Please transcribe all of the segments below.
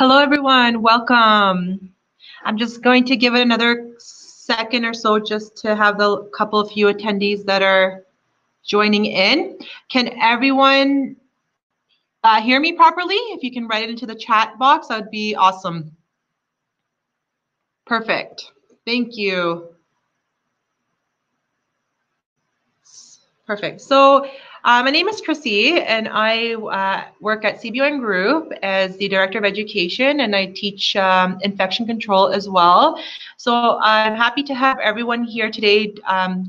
Hello, everyone. Welcome. I'm just going to give it another second or so just to have the couple of few attendees that are joining in. Can everyone hear me properly? If you can write it into the chat box, that would be awesome. Perfect. Thank you. Perfect. So my name is Chrissy, and I work at CBON Group as the Director of Education, and I teach infection control as well. So I'm happy to have everyone here today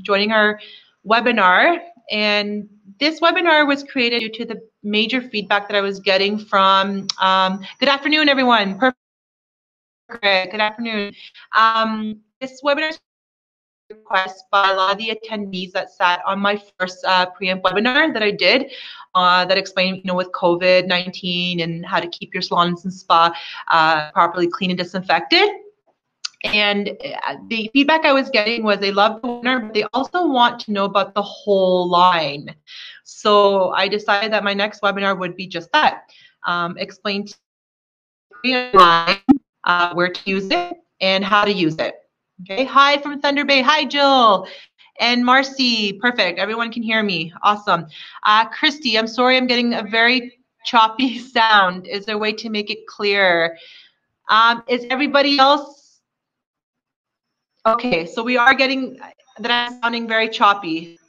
joining our webinar. And this webinar was created due to the major feedback that I was getting from, good afternoon, everyone. Perfect. Good afternoon. This webinar is request by a lot of the attendees that sat on my first PreEmpt webinar that I did that explained, with COVID-19 and how to keep your salons and spa properly clean and disinfected. And the feedback I was getting was they love the webinar, but they also want to know about the whole line. So I decided that my next webinar would be just that. Explain to PreEmpt line, where to use it and how to use it. Okay, hi from Thunder Bay. Hi, Jill and Marcy. Perfect. Everyone can hear me. Awesome. Christy, I'm sorry I'm getting a very choppy sound. Is there a way to make it clear? Is everybody else? Okay, so we are getting that I'm sounding very choppy.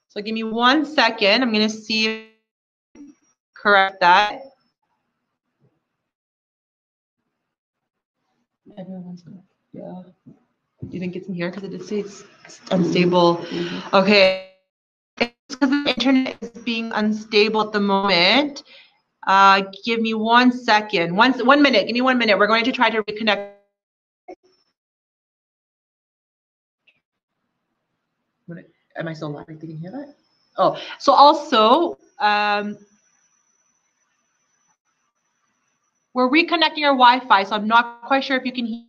So give me 1 second. I'm going to see, correct that. Everyone's good. Yeah. You think it's in here because it did say it's unstable. Okay. It's because the internet is being unstable at the moment. Give me 1 second. 1 minute. Give me 1 minute. We're going to try to reconnect. Am I still live? Can you hear that? Oh, so also, we're reconnecting our Wi-Fi, so I'm not quite sure if you can hear.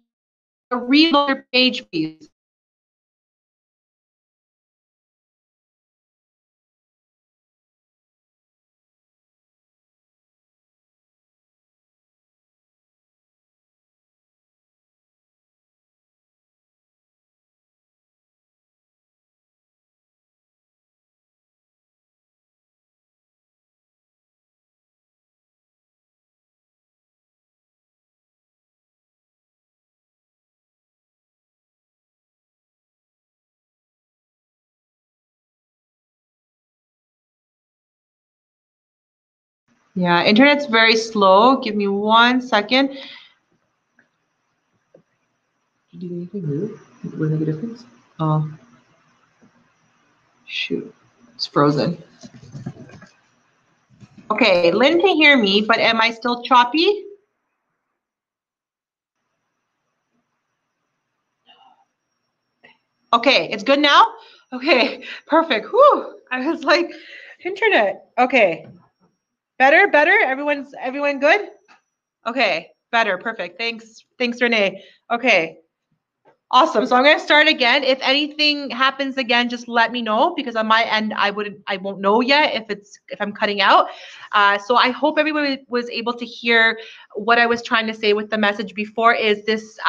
Reload your page, please. Yeah, internet's very slow. Give me 1 second. Did you do anything new? Would it make a difference? Oh, shoot. It's frozen. Okay, Lynn can hear me, but am I still choppy? Okay, it's good now? Okay, perfect. Whew, I was like, internet. Okay, better? Everyone good? Okay, better, perfect. Thanks, Renee. Okay, awesome. So I'm gonna start again. If anything happens again, just let me know because on my end, I won't know yet if I'm cutting out. So I hope everybody was able to hear what I was trying to say with the message before. Is this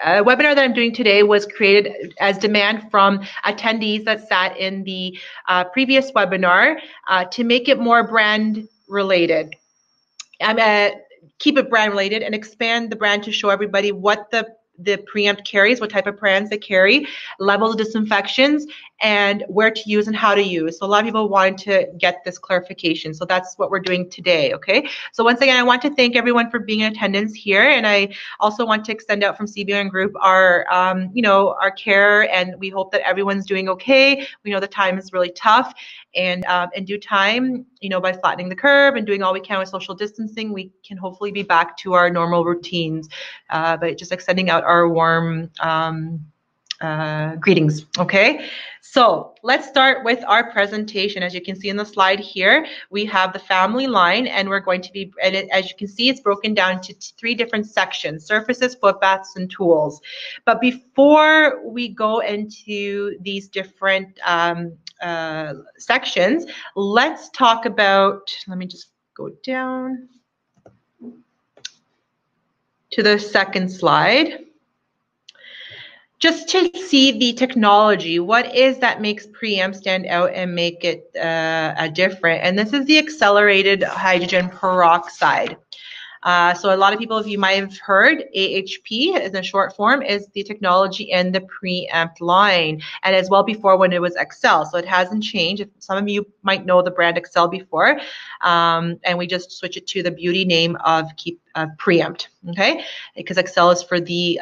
webinar that I'm doing today was created as demand from attendees that sat in the previous webinar to make it more brand related. Keep it brand related and expand the brand to show everybody what the PreEmpt carries, what type of brands they carry, levels of disinfections, and where to use and how to use. So a lot of people wanted to get this clarification. So that's what we're doing today, okay? So once again, I want to thank everyone for being in attendance here. And I also want to extend out from CBON Group our, our care, and we hope that everyone's doing okay. We know the time is really tough. And in due time, by flattening the curve and doing all we can with social distancing, we can hopefully be back to our normal routines, but just extending out our warm greetings, okay? So let's start with our presentation. As you can see in the slide here, we have the family line, and we're going to be, and as you can see, it's broken down to 3 different sections: surfaces, foot baths, and tools. But before we go into these different sections, let's talk about, let me just go down. to the second slide, just to see the technology. What is that makes PreEmpt stand out and make it different? And this is the accelerated hydrogen peroxide. So a lot of people, if you might have heard, AHP as a short form is the technology in the PreEmpt line, and as well before when it was Excel. So it hasn't changed. Some of you might know the brand Excel before, and we just switch it to the beauty name of PreEmpt. Okay, because Excel is for the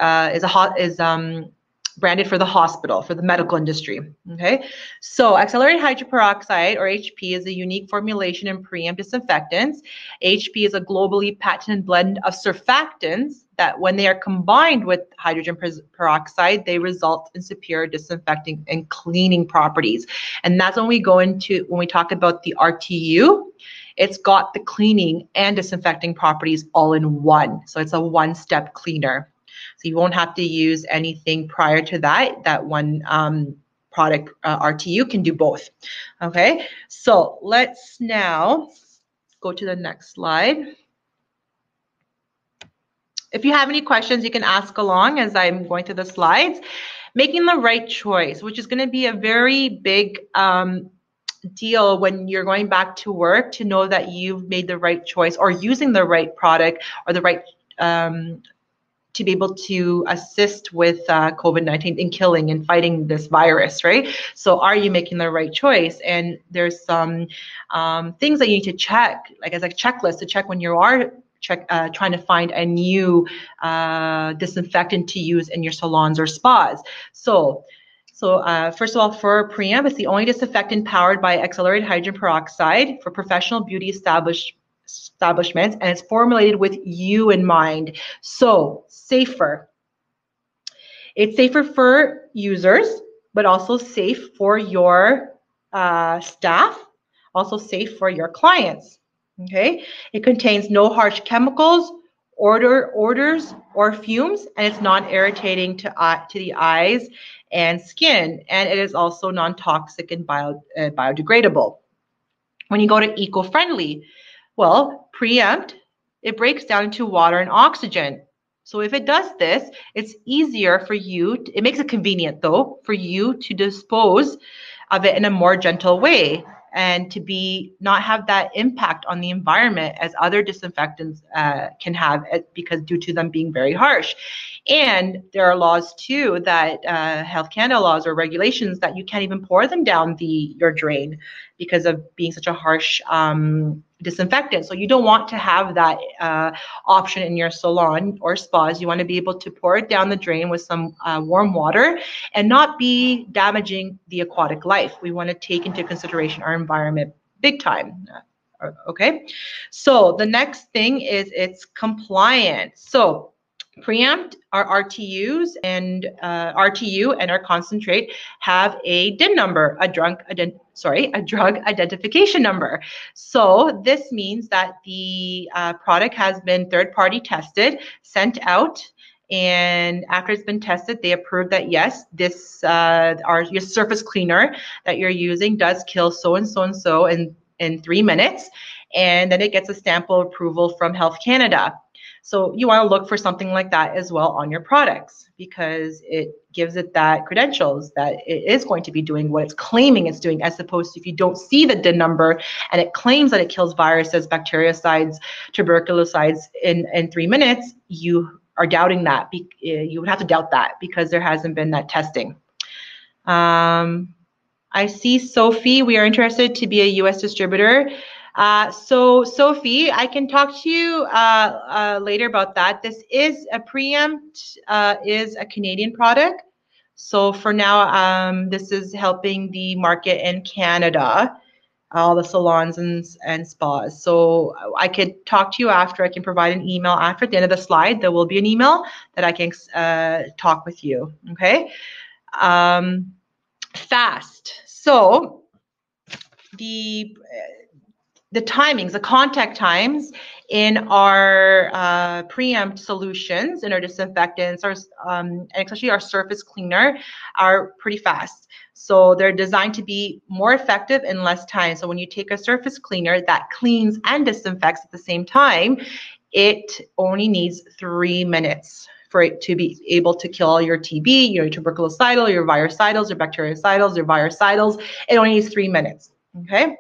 branded for the hospital, for the medical industry. Okay, so accelerated hydrogen peroxide, or HP, is a unique formulation in PreEmpt disinfectants. HP is a globally patented blend of surfactants that, when they are combined with hydrogen peroxide, they result in superior disinfecting and cleaning properties. And that's when we talk about the RTU. It's got the cleaning and disinfecting properties all in one. So it's a one-step cleaner. So you won't have to use anything prior to that. That one product, RTU, can do both. Okay, so let's now go to the next slide. If you have any questions, you can ask along as I'm going through the slides. Making the right choice, which is going to be a very big deal when you're going back to work, to know that you've made the right choice, or using the right product, or the right to be able to assist with COVID-19 in killing and fighting this virus, right? So are you making the right choice? And there's some things that you need to check, like as a checklist to check when you are trying to find a new disinfectant to use in your salons or spas. So first of all, for PreEmpt, it's the only disinfectant powered by accelerated hydrogen peroxide for professional beauty establishments, and it's formulated with you in mind. So safer. It's safer for users, but also safe for your staff, also safe for your clients. Okay, it contains no harsh chemicals, odors, or fumes, and it's non-irritating to the eyes and skin, and it is also non-toxic and biodegradable. When you go to eco-friendly, well, PreEmpt, it breaks down into water and oxygen. So if it does this, it's easier for you, it makes it convenient though, for you to dispose of it in a more gentle way, and to not have that impact on the environment as other disinfectants can have, because due to them being very harsh. And there are laws too, that Health Canada laws or regulations, that you can't even pour them down your drain because of being such a harsh disinfectant. So you don't want to have that option in your salon or spas. You want to be able to pour it down the drain with some warm water and not be damaging the aquatic life. We want to take into consideration our environment big time. Okay, so the next thing is its compliance. So PreEmpt, our RTU and our concentrate have a DIN number, a drug identification number. So this means that the product has been third-party tested, sent out, and after it's been tested, they approve that yes, this your surface cleaner that you're using does kill so and so and so in 3 minutes, and then it gets a stamp of approval from Health Canada. So you want to look for something like that as well on your products, because it gives it that credentials that it is going to be doing what it's claiming it's doing, as opposed to if you don't see the DIN number and it claims that it kills viruses, bactericides, tuberculosides in 3 minutes, you are doubting that. You would have to doubt that because there hasn't been that testing. I see Sophie, we are interested to be a US distributor. So Sophie, I can talk to you later about that. This is a PreEmpt, is a Canadian product. So for now, this is helping the market in Canada, all the salons and spas. So I could talk to you after. I can provide an email after. At the end of the slide, there will be an email that I can talk with you. Okay. Fast. So the timings, the contact times in our PreEmpt solutions, in our disinfectants, and especially our surface cleaner, are pretty fast. So they're designed to be more effective in less time. So when you take a surface cleaner that cleans and disinfects at the same time, it only needs 3 minutes for it to be able to kill your TB, your tuberculocidal, your virucidals, your bactericidals, your virucidals. It only needs 3 minutes, okay?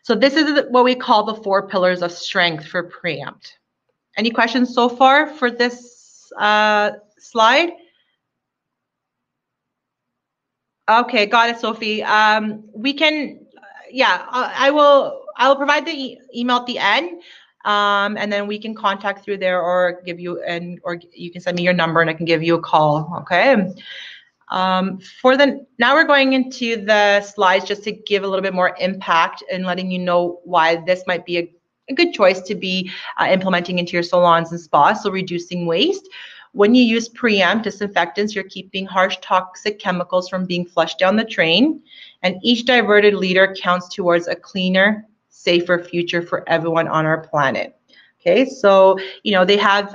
So this is what we call the 4 pillars of strength for PreEmpt. Any questions so far for this slide? Okay, got it, Sophie. We can, yeah, I will provide the email at the end, and then we can contact through there, or give you or you can send me your number and I can give you a call. Okay. Now we're going into the slides just to give a little bit more impact and letting you know why this might be a good choice to be implementing into your salons and spas. So reducing waste. When you use PreEmpt disinfectants, you're keeping harsh toxic chemicals from being flushed down the drain, and each diverted liter counts towards a cleaner, safer future for everyone on our planet. Okay, so they have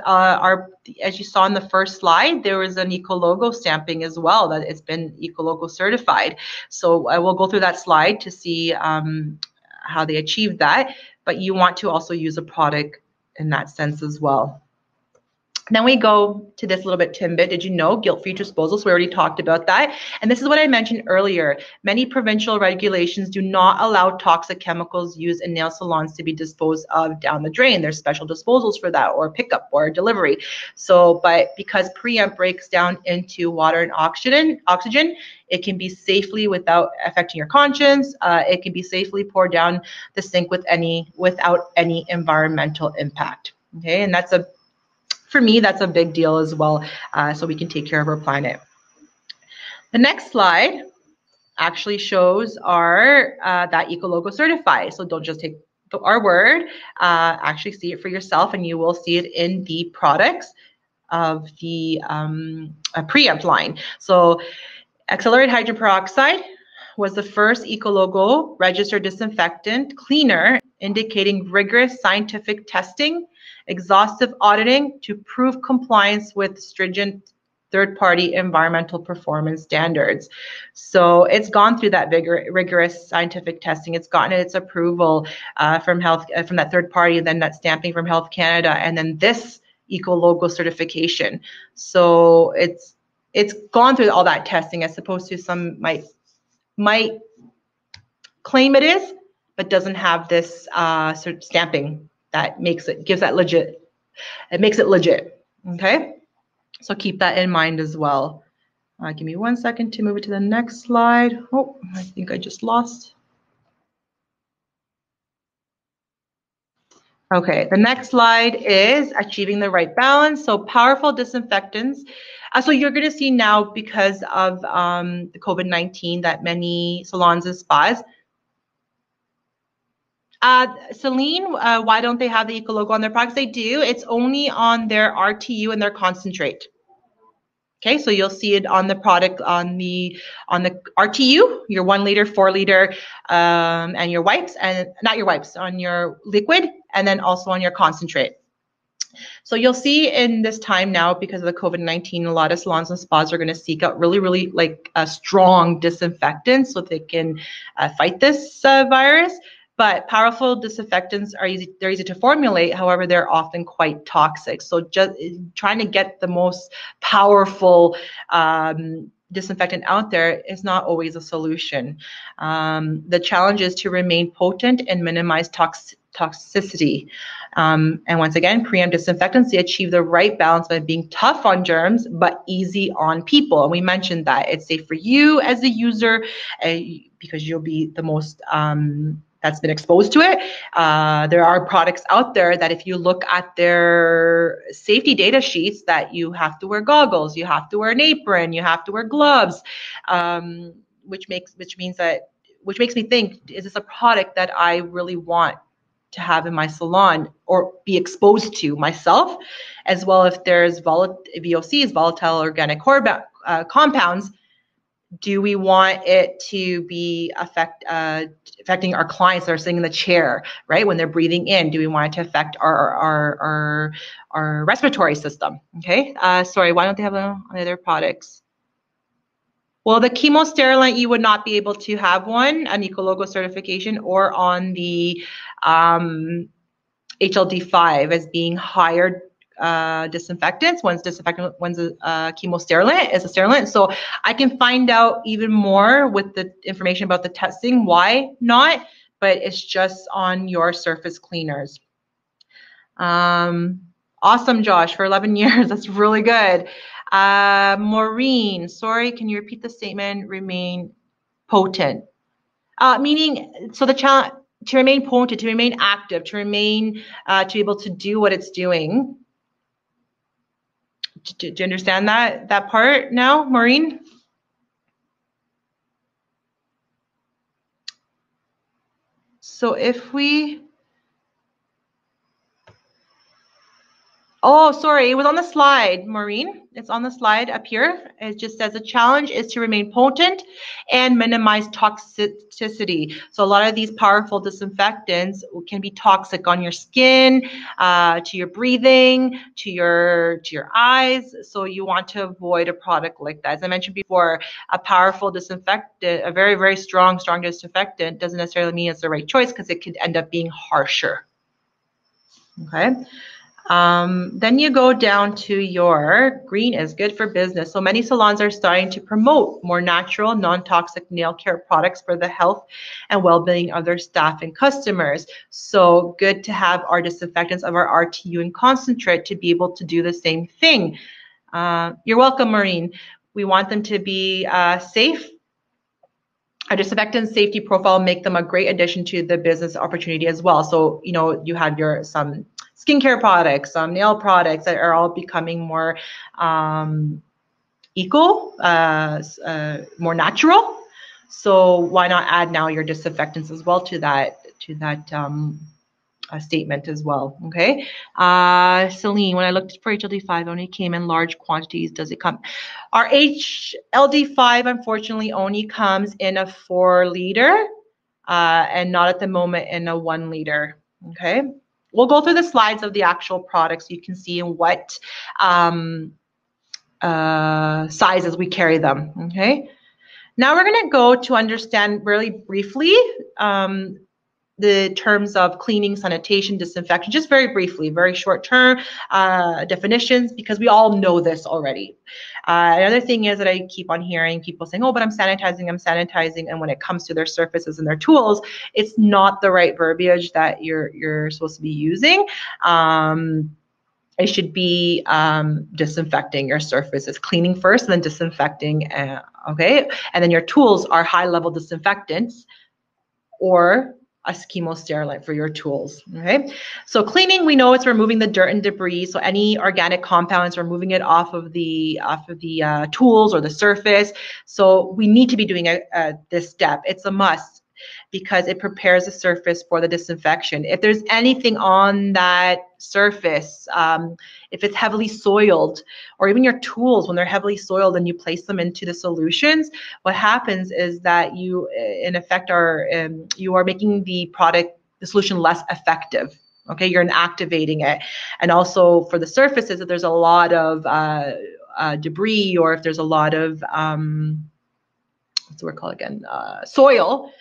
as you saw in the first slide, there was an Ecologo stamping as well, that it's been Ecologo certified. So I will go through that slide to see how they achieved that, but you want to also use a product in that sense as well. Then we go to this little bit tidbit. Did you know guilt-free disposal? So we already talked about that. And this is what I mentioned earlier. Many provincial regulations do not allow toxic chemicals used in nail salons to be disposed of down the drain. There's special disposals for that, or pickup or delivery. So, but because PreEmpt breaks down into water and oxygen, it can be safely, without affecting your conscience, it can be safely poured down the sink without any environmental impact. Okay, and for me, that's a big deal as well, so we can take care of our planet. The next slide actually shows our that Ecologo certified. So don't just take our word, actually see it for yourself, and you will see it in the products of the PreEmpt line. So accelerated hydrogen peroxide was the first Ecologo registered disinfectant cleaner, indicating rigorous scientific testing, exhaustive auditing to prove compliance with stringent third-party environmental performance standards. So it's gone through that rigorous scientific testing. It's gotten its approval from that third party, and then that stamping from Health Canada, and then this Ecologo certification. So it's gone through all that testing, as opposed to some might claim it is, but doesn't have this sort of stamping that makes it legit. Okay, so keep that in mind as well. Give me 1 second to move it to the next slide. Oh, I think I just lost. Okay, the next slide is achieving the right balance. So powerful disinfectants. So you're going to see now, because of the COVID-19, that many salons and spas. Celine, why don't they have the Ecologo on their products? They do. It's only on their RTU and their concentrate. Okay, so you'll see it on the product on the RTU, your 1 liter, 4 liter, and your wipes, and not your wipes, on your liquid, and then also on your concentrate. So you'll see in this time now, because of the COVID-19, a lot of salons and spas are going to seek out really like strong disinfectants so they can fight this virus. But powerful disinfectants they're easy to formulate. However, they're often quite toxic. So just trying to get the most powerful disinfectant out there is not always a solution. The challenge is to remain potent and minimize toxicity. And once again, PreEmpt disinfectants, they achieve the right balance by being tough on germs, but easy on people. And we mentioned that it's safe for you as a user, because you'll be the most that's been exposed to it. There are products out there that, if you look at their safety data sheets, that you have to wear goggles, you have to wear an apron, you have to wear gloves, which makes me think, is this a product that I really want to have in my salon or be exposed to myself? As well, if there's VOCs, volatile organic compounds, do we want it to be affecting our clients that are sitting in the chair, right? When they're breathing in, do we want it to affect our respiratory system? Okay. Sorry, why don't they have any other products? Well, the chemosterilant, you would not be able to have an Ecologo certification, or on the HLD5 as being higher disinfectants. One's disinfectant, one's a chemosterilant, is a sterilant. So I can find out even more with the information about the testing, why not, but it's just on your surface cleaners. Awesome, Josh, for 11 years. That's really good. Maureen, sorry, can you repeat the statement? Remain potent. Meaning, so the challenge, to remain potent, to remain active, to remain, to be able to do what it's doing. Do you understand that part now, Maureen? So if we, oh, sorry, it was on the slide, Maureen. It's on the slide up here. It just says the challenge is to remain potent and minimize toxicity. So a lot of these powerful disinfectants can be toxic on your skin, to your breathing, to your eyes. So you want to avoid a product like that. As I mentioned before, a powerful disinfectant, a very, very strong disinfectant doesn't necessarily mean it's the right choice because it could end up being harsher. Okay. Then you go down to your green is good for business. So many salons are starting to promote more natural, non-toxic nail care products for the health and well-being of their staff and customers. So good to have our disinfectants of our RTU and concentrate to be able to do the same thing. You're welcome, Maureen. We want them to be safe. Our disinfectant safety profile make them a great addition to the business opportunity as well. So, you know, you have some skincare products, some nail products that are all becoming more eco, more natural. So why not add now your disinfectants as well to that statement as well. Okay. Celine, when I looked for HLD5, only came in large quantities. Does it come? Our HLD5 unfortunately only comes in a 4 liter and not at the moment in a 1 liter. Okay. We'll go through the slides of the actual products so you can see in what sizes we carry them. Okay. Now we're going to go to understand really briefly the terms of cleaning, sanitation, disinfection, just very briefly, very short term definitions, because we all know this already. Another thing is that I keep on hearing people saying, oh, but I'm sanitizing. And when it comes to their surfaces and their tools, it's not the right verbiage that you're supposed to be using. It should be disinfecting your surfaces, cleaning first and then disinfecting, okay? And then your tools are high-level disinfectants or a chemosterilant for your tools, okay? So cleaning, we know it's removing the dirt and debris. So any organic compounds, removing it off of the tools or the surface. So we need to be doing this step. It's a must because it prepares the surface for the disinfection. If there's anything on that surface, if it's heavily soiled, or even your tools, when they're heavily soiled and you place them into the solutions, what happens is that you, in effect, you are making the solution less effective. Okay, you're inactivating it. And also for the surfaces, if there's a lot of debris, or if there's a lot of, what's the word called again, soil,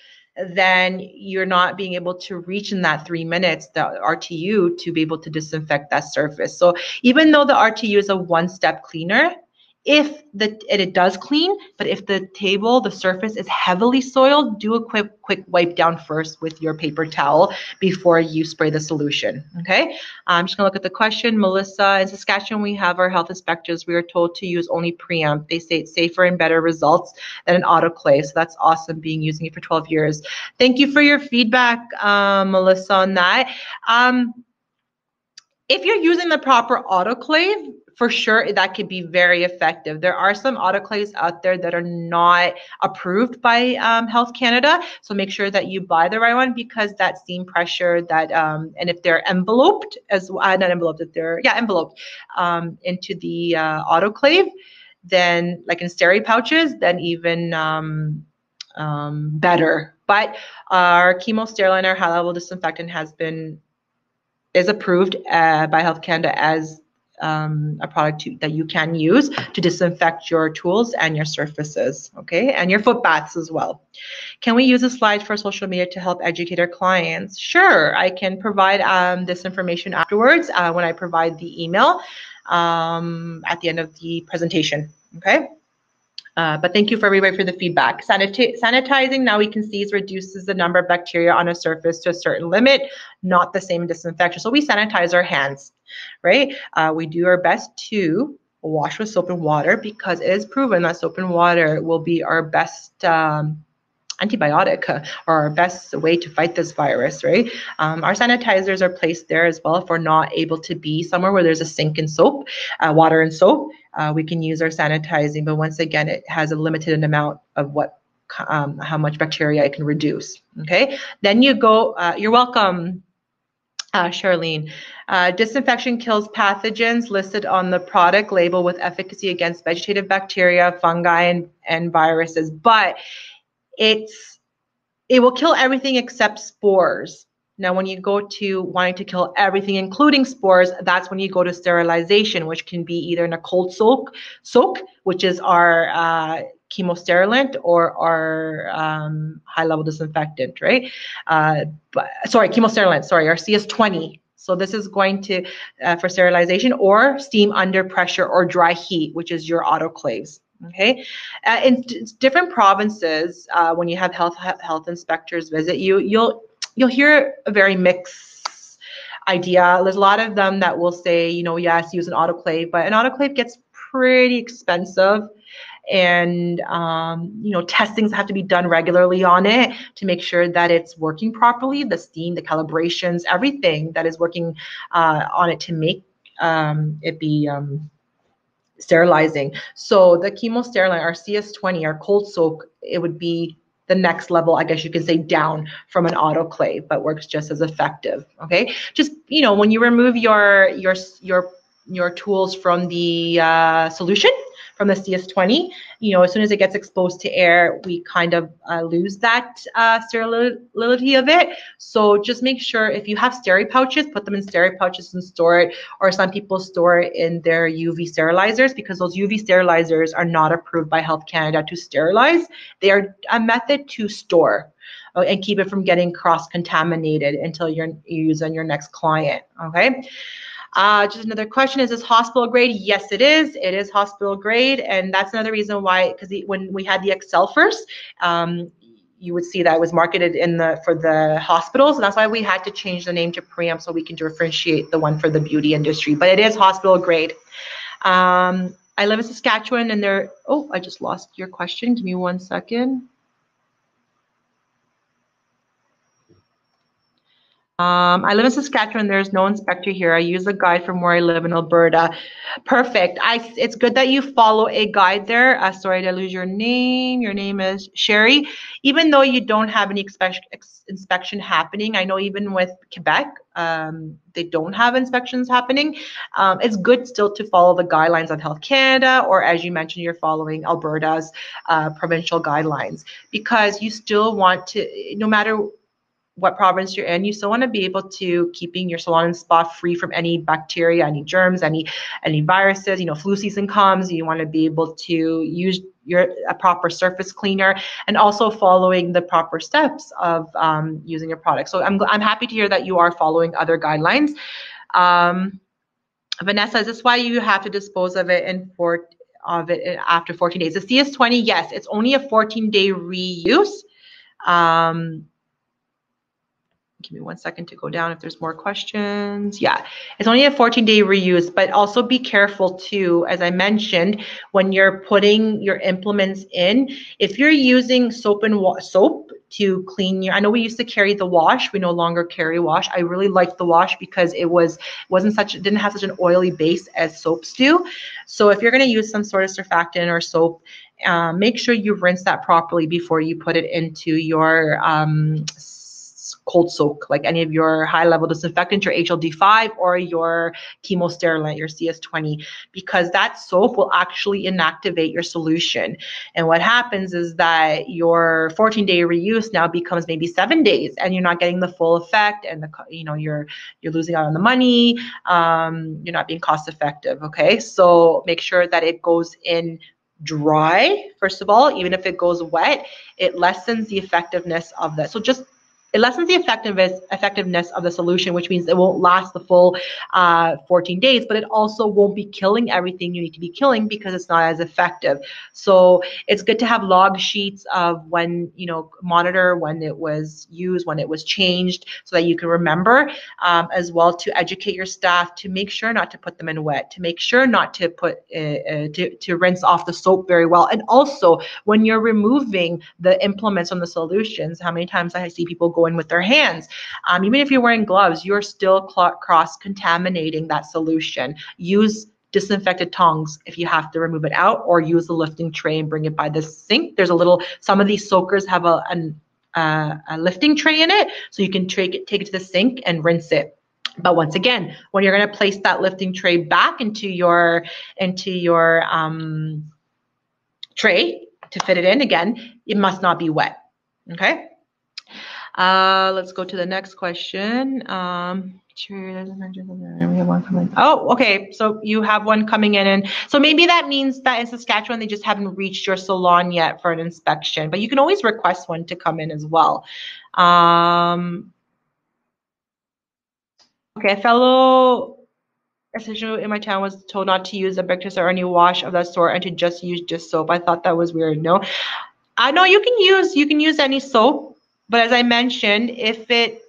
then you're not being able to reach in that 3 minutes the RTU to be able to disinfect that surface. So even though the RTU is a one-step cleaner, it does clean, but if the surface is heavily soiled, do a quick wipe down first with your paper towel before you spray the solution. Okay, I'm just gonna look at the question. Melissa, in Saskatchewan, we have our health inspectors. We are told to use only PreEmpt. They say it's safer and better results than an autoclave. So that's awesome, using it for 12 years. Thank you for your feedback, Melissa, on that. If you're using the proper autoclave, for sure, that could be very effective. There are some autoclaves out there that are not approved by Health Canada, so make sure that you buy the right one, because that steam pressure, and if they're enveloped enveloped into the autoclave, then like in steri pouches, then even better. But our chemosterilant, our high-level disinfectant, is approved by Health Canada as a product that you can use to disinfect your tools and your surfaces, okay, and your foot baths as well. Can we use the slides for social media to help educate our clients? Sure, I can provide this information afterwards when I provide the email at the end of the presentation, okay? But thank you for everybody for the feedback. Sanitizing, now we can see, reduces the number of bacteria on a surface to a certain limit, not the same disinfection. So we sanitize our hands, right? We do our best to wash with soap and water because it is proven that soap and water will be our best antibiotic or our best way to fight this virus, right? Our sanitizers are placed there as well if we're not able to be somewhere where there's a sink and soap, water and soap. We can use our sanitizing, but once again, it has a limited amount of how much bacteria it can reduce. Okay, then you go. You're welcome, Charlene. Disinfection kills pathogens listed on the product label with efficacy against vegetative bacteria, fungi, and viruses, but it will kill everything except spores. Now, when you go to wanting to kill everything, including spores, that's when you go to sterilization, which can be either in a cold soak, which is our chemosterilant, or our high-level disinfectant, right? Chemosterilant, our CS20. So this is going to for sterilization, or steam under pressure or dry heat, which is your autoclaves. Okay, in different provinces, when you have health inspectors visit you, you'll hear a very mixed idea. There's a lot of them that will say, yes, use an autoclave, but an autoclave gets pretty expensive, and testings have to be done regularly on it to make sure that it's working properly. The steam, the calibrations, everything that is working on it to make it be sterilizing. So the chemosterilant, our CS20, our cold soak, it would be the next level, I guess you could say, down from an autoclave, but works just as effective. Okay, just when you remove your tools from the solution, from the CS20, as soon as it gets exposed to air, we kind of lose that sterility of it. So just make sure, if you have steri pouches, put them in steri pouches and store it, or some people store it in their UV sterilizers, because those UV sterilizers are not approved by Health Canada to sterilize. They are a method to store and keep it from getting cross-contaminated until you use on your next client, okay? Just another question, is this hospital grade? Yes, it is. It is hospital grade, and that's another reason why, because when we had the Excel first, you would see that it was marketed for the hospitals, and that's why we had to change the name to PreEmpt so we can differentiate the one for the beauty industry. But it is hospital grade. I live in Saskatchewan, and I just lost your question. Give me 1 second. I live in Saskatchewan. There's no inspector here. I use a guide from where I live in Alberta. Perfect. It's good that you follow a guide there. Sorry, did I lose your name? Your name is Sherry. Even though you don't have any inspection happening, I know even with Quebec, they don't have inspections happening. It's good still to follow the guidelines of Health Canada, or as you mentioned, you're following Alberta's provincial guidelines, because you still want to, no matter what province you're in, you still want to be able to keeping your salon and spa free from any bacteria, any germs, any viruses. Flu season comes, you want to be able to use a proper surface cleaner, and also following the proper steps of using your product. So I'm happy to hear that you are following other guidelines. Vanessa, is this why you have to dispose of it after 14 days? The CS20, yes, it's only a 14-day reuse. Give me 1 second to go down if there's more questions. Yeah, it's only a 14-day reuse, but also be careful too, as I mentioned, when you're putting your implements in, if you're using soap to clean I know we used to carry the wash, we no longer carry wash. I really liked the wash because it didn't have such an oily base as soaps do. So if you're going to use some sort of surfactant or soap, make sure you rinse that properly before you put it into your cold soak, like any of your high level disinfectant, your HLD5 or your chemosterilant, your CS20, because that soap will actually inactivate your solution. And what happens is that your 14-day reuse now becomes maybe 7 days, and you're not getting the full effect, and you're losing out on the money. You're not being cost effective. Okay, so make sure that it goes in dry, first of all. Even if it goes wet, it lessens the effectiveness of that. So just it lessens the effectiveness of the solution, which means it won't last the full 14 days, but it also won't be killing everything you need to be killing because it's not as effective. So it's good to have log sheets of when, monitor when it was used, when it was changed, so that you can remember, as well to educate your staff to make sure not to put them in wet, to make sure not to put, to rinse off the soap very well. And also when you're removing the implements from the solutions, how many times I see people go in with their hands. Even if you're wearing gloves, you're still cross-contaminating that solution. Use disinfected tongs if you have to remove it out, or use the lifting tray and bring it by the sink. There's some of these soakers have a lifting tray in it, so you can take it to the sink and rinse it. But once again, when you're going to place that lifting tray back into your tray to fit it in again, it must not be wet. Okay. Let's go to the next question. Oh, okay. So you have one coming in, and so maybe that means that in Saskatchewan they just haven't reached your salon yet for an inspection. But you can always request one to come in as well. Okay, a fellow essentially in my town was told not to use a Victus or any wash of that sort and to just use dish soap. I thought that was weird. No, I know you can use any soap. But as I mentioned, if it,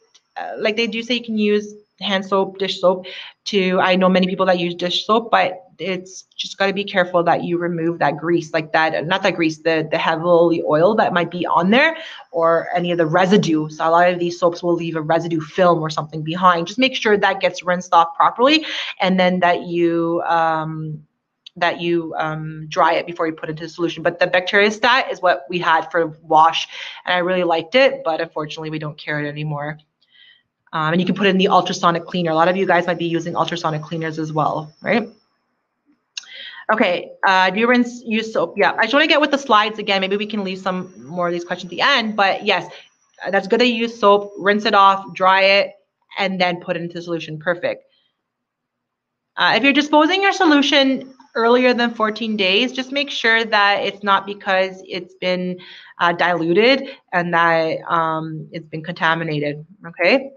like they do say you can use hand soap, dish soap I know many people that use dish soap, but it's just got to be careful that you remove that grease, like that, not that grease, the heavily oil that might be on there, or any of the residue. So a lot of these soaps will leave a residue film or something behind. Just make sure that gets rinsed off properly, and then that you dry it before you put it into the solution. But the bacteriostat is what we had for wash, and I really liked it, but unfortunately we don't carry it anymore. And you can put it in the ultrasonic cleaner. A lot of you guys might be using ultrasonic cleaners as well, right? Okay, do you use soap? Yeah, I just want to get with the slides again. Maybe we can leave some more of these questions at the end, but yes, that's good that you use soap, rinse it off, dry it, and then put it into the solution. Perfect. If you're disposing your solution earlier than 14 days, just make sure that it's not because it's been diluted and that it's been contaminated, okay?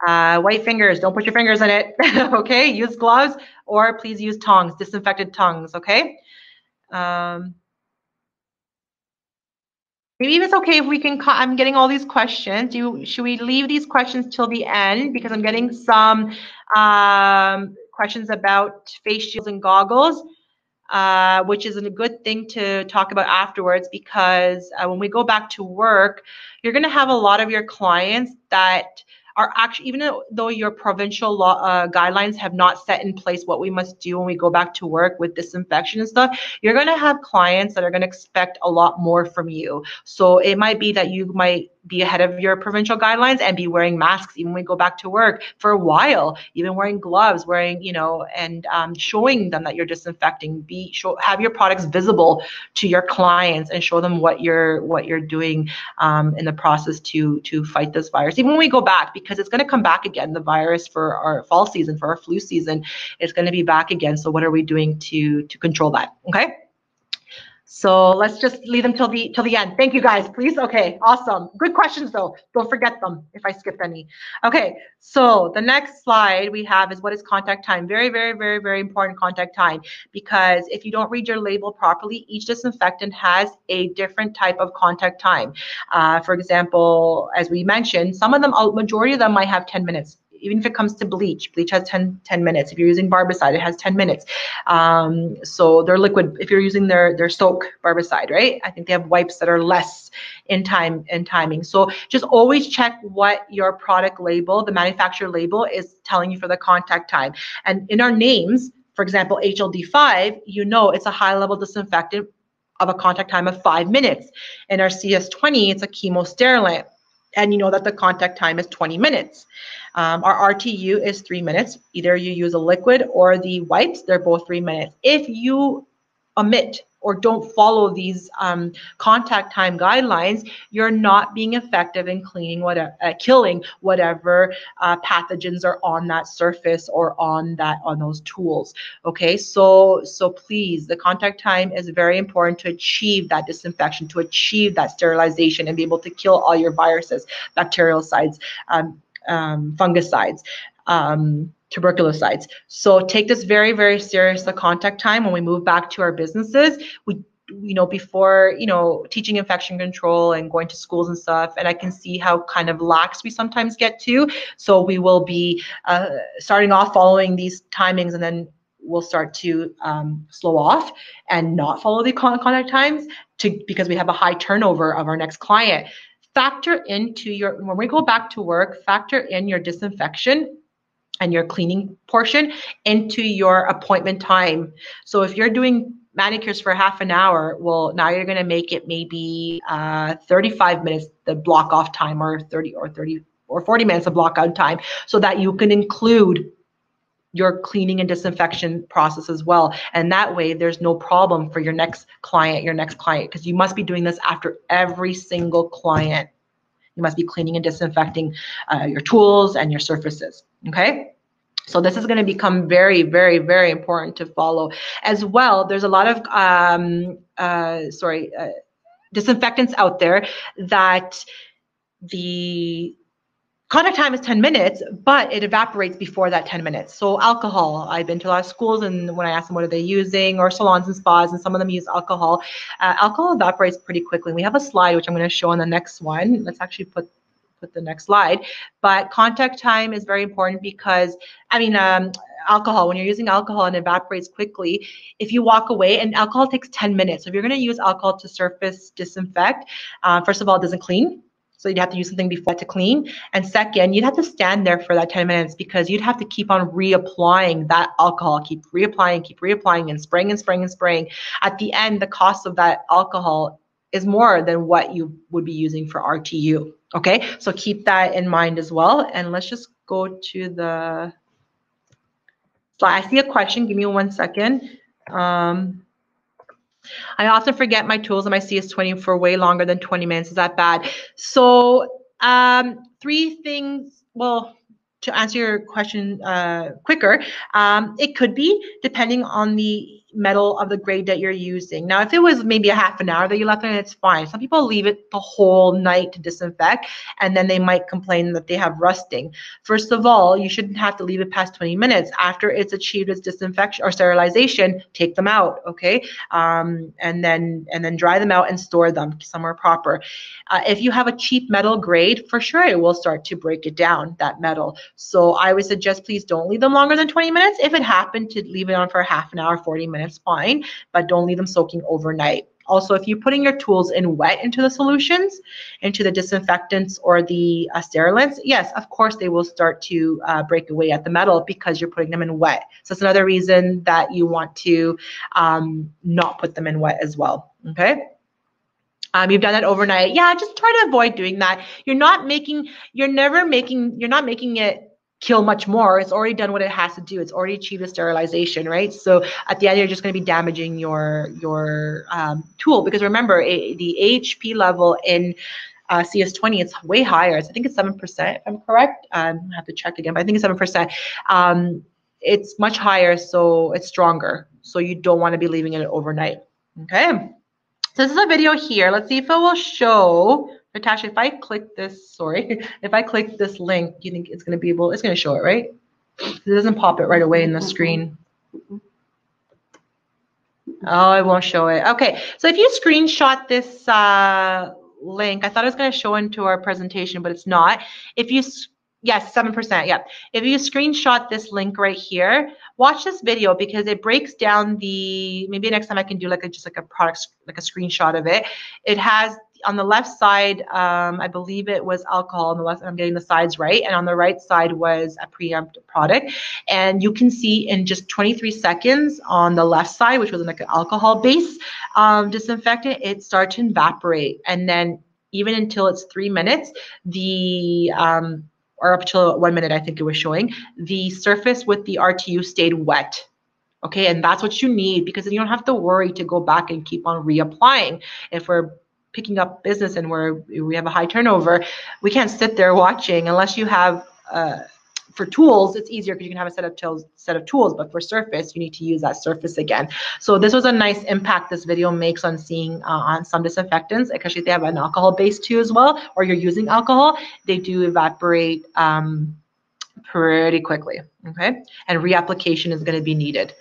White fingers, don't put your fingers in it, okay? Use gloves, or please use tongs, disinfected tongs, okay? Maybe it's okay if we can, I'm getting all these questions. Should we leave these questions till the end? Because I'm getting some questions about face shields and goggles, which is a good thing to talk about afterwards, because when we go back to work, you're going to have a lot of your clients that are actually, even though your provincial law guidelines have not set in place what we must do when we go back to work with disinfection and stuff, you're going to have clients that are going to expect a lot more from you. So it might be that you might be ahead of your provincial guidelines and be wearing masks even when we go back to work for a while, even wearing gloves, and showing them that you're disinfecting. Have your products visible to your clients and show them what you're doing in the process to fight this virus. Even when we go back, because it's going to come back again, the virus for our fall season, for our flu season, it's going to be back again. So what are we doing to control that? Okay. So let's just leave them till the end. Thank you guys, please. Okay, awesome. Good questions though. Don't forget them if I skipped any. Okay, so the next slide we have is what is contact time. Very, very, very, very important contact time, because if you don't read your label properly, each disinfectant has a different type of contact time. For example, as we mentioned, some of them, a majority of them might have 10 minutes. Even if it comes to bleach has 10 minutes. If you're using barbicide, it has 10 minutes. So they're liquid. If you're using their soak barbicide, right? I think they have wipes that are less in timing. So just always check what your product label, the manufacturer label, is telling you for the contact time. And in our names, for example, HLD5, it's a high-level disinfectant of a contact time of 5 minutes. In our CS20, it's a chemosterilant. and you know that the contact time is 20 minutes. Our RTU is 3 minutes. Either you use a liquid or the wipes, they're both 3 minutes. If you omit or don't follow these contact time guidelines, you're not being effective in cleaning killing whatever pathogens are on that surface or on those tools. Okay, so please, the contact time is very important to achieve that disinfection, to achieve that sterilization, and be able to kill all your viruses, bacteriicides, fungicides, tuberculosides. So take this very, very serious, the contact time. When we move back to our businesses, we, before, teaching infection control and going to schools and stuff, and I can see how kind of lax we sometimes get to. So we will be starting off following these timings, and then we'll start to slow off and not follow the contact times because we have a high turnover of our next client. Factor into when we go back to work, factor in your disinfection and your cleaning portion into your appointment time. So if you're doing manicures for half an hour, well, now you're going to make it maybe 35 minutes, the block off time, or 30 or 40 minutes of block out time, so that you can include your cleaning and disinfection process as well. And that way there's no problem for your next client, because you must be doing this after every single client. You must be cleaning and disinfecting your tools and your surfaces, okay? So this is going to become very, very, very important to follow. As well, there's a lot of disinfectants out there that the contact time is 10 minutes, but it evaporates before that 10 minutes. So alcohol, I've been to a lot of schools, and when I ask them what are they using, or salons and spas, and some of them use alcohol, alcohol evaporates pretty quickly. We have a slide, which I'm going to show on the next one. Let's actually put the next slide. But contact time is very important because, alcohol, when you're using alcohol and it evaporates quickly, if you walk away, and alcohol takes 10 minutes. So if you're going to use alcohol to surface disinfect, first of all, it doesn't clean. So you'd have to use something before to clean. And second, you'd have to stand there for that 10 minutes because you'd have to keep on reapplying that alcohol, keep reapplying and spraying and spraying and spraying. At the end, the cost of that alcohol is more than what you would be using for RTU. Okay, so keep that in mind as well. And let's just go to the slide. I see a question. Give me 1 second. I often forget my tools and my CS20 for way longer than 20 minutes. Is that bad? So 3 things, well, to answer your question quicker, it could be depending on the metal of the grade that you're using. Now, if it was maybe a half an hour that you left on it, it's fine. Some people leave it the whole night to disinfect, and then they might complain that they have rusting. First of all, you shouldn't have to leave it past 20 minutes. After it's achieved its disinfection or sterilization, take them out, okay? And then dry them out and store them somewhere proper. If you have a cheap metal grade, for sure it will start to break it down, that metal. So I would suggest please don't leave them longer than 20 minutes. If it happened to leave it on for half an hour, 40 minutes, fine, but don't leave them soaking overnight. Also, if you're putting your tools in wet into the solutions, into the disinfectants or the sterilants, yes, of course they will start to break away at the metal because you're putting them in wet. So that's another reason that you want to not put them in wet as well, okay? You've done that overnight. Yeah, just try to avoid doing that. You're not making it kill much more. It's already done what it has to do. It's already achieved a sterilization, right? So at the end, you're just going to be damaging your tool, because remember, the AHP level in CS20, it's way higher. I think it's 7%, if I'm correct. I have to check again, but I think it's 7%. It's much higher, so it's stronger. So you don't want to be leaving it overnight, okay? So this is a video here. Let's see if it will show. Natasha, if I click this, if I click this link, you think it's going to show it, right? It doesn't pop it right away in the screen. Oh, it won't show it. Okay, so if you screenshot this link, I thought it was going to show into our presentation, but it's not. Yes, 7%, yeah. If you screenshot this link right here, watch this video because it breaks down maybe next time I can do just a product, like a screenshot of it. It has on the left side, I believe it was alcohol. On the left, I'm getting the sides right, and on the right side was a PreEmpt product. And you can see in just 23 seconds on the left side, which was like an alcohol-based disinfectant, it started to evaporate, and then even until it's 3 minutes, the or up till 1 minute, I think it was showing, the surface with the RTU stayed wet. Okay, and that's what you need, because then you don't have to worry to go back and keep on reapplying. If we're picking up business and we have a high turnover, we can't sit there watching unless you have for tools, it's easier because you can have a set of tools, but for surface, you need to use that surface again. So this was a nice impact this video makes on seeing on some disinfectants, especially if they have an alcohol base too as well, or you're using alcohol, they do evaporate pretty quickly, okay? And reapplication is going to be needed.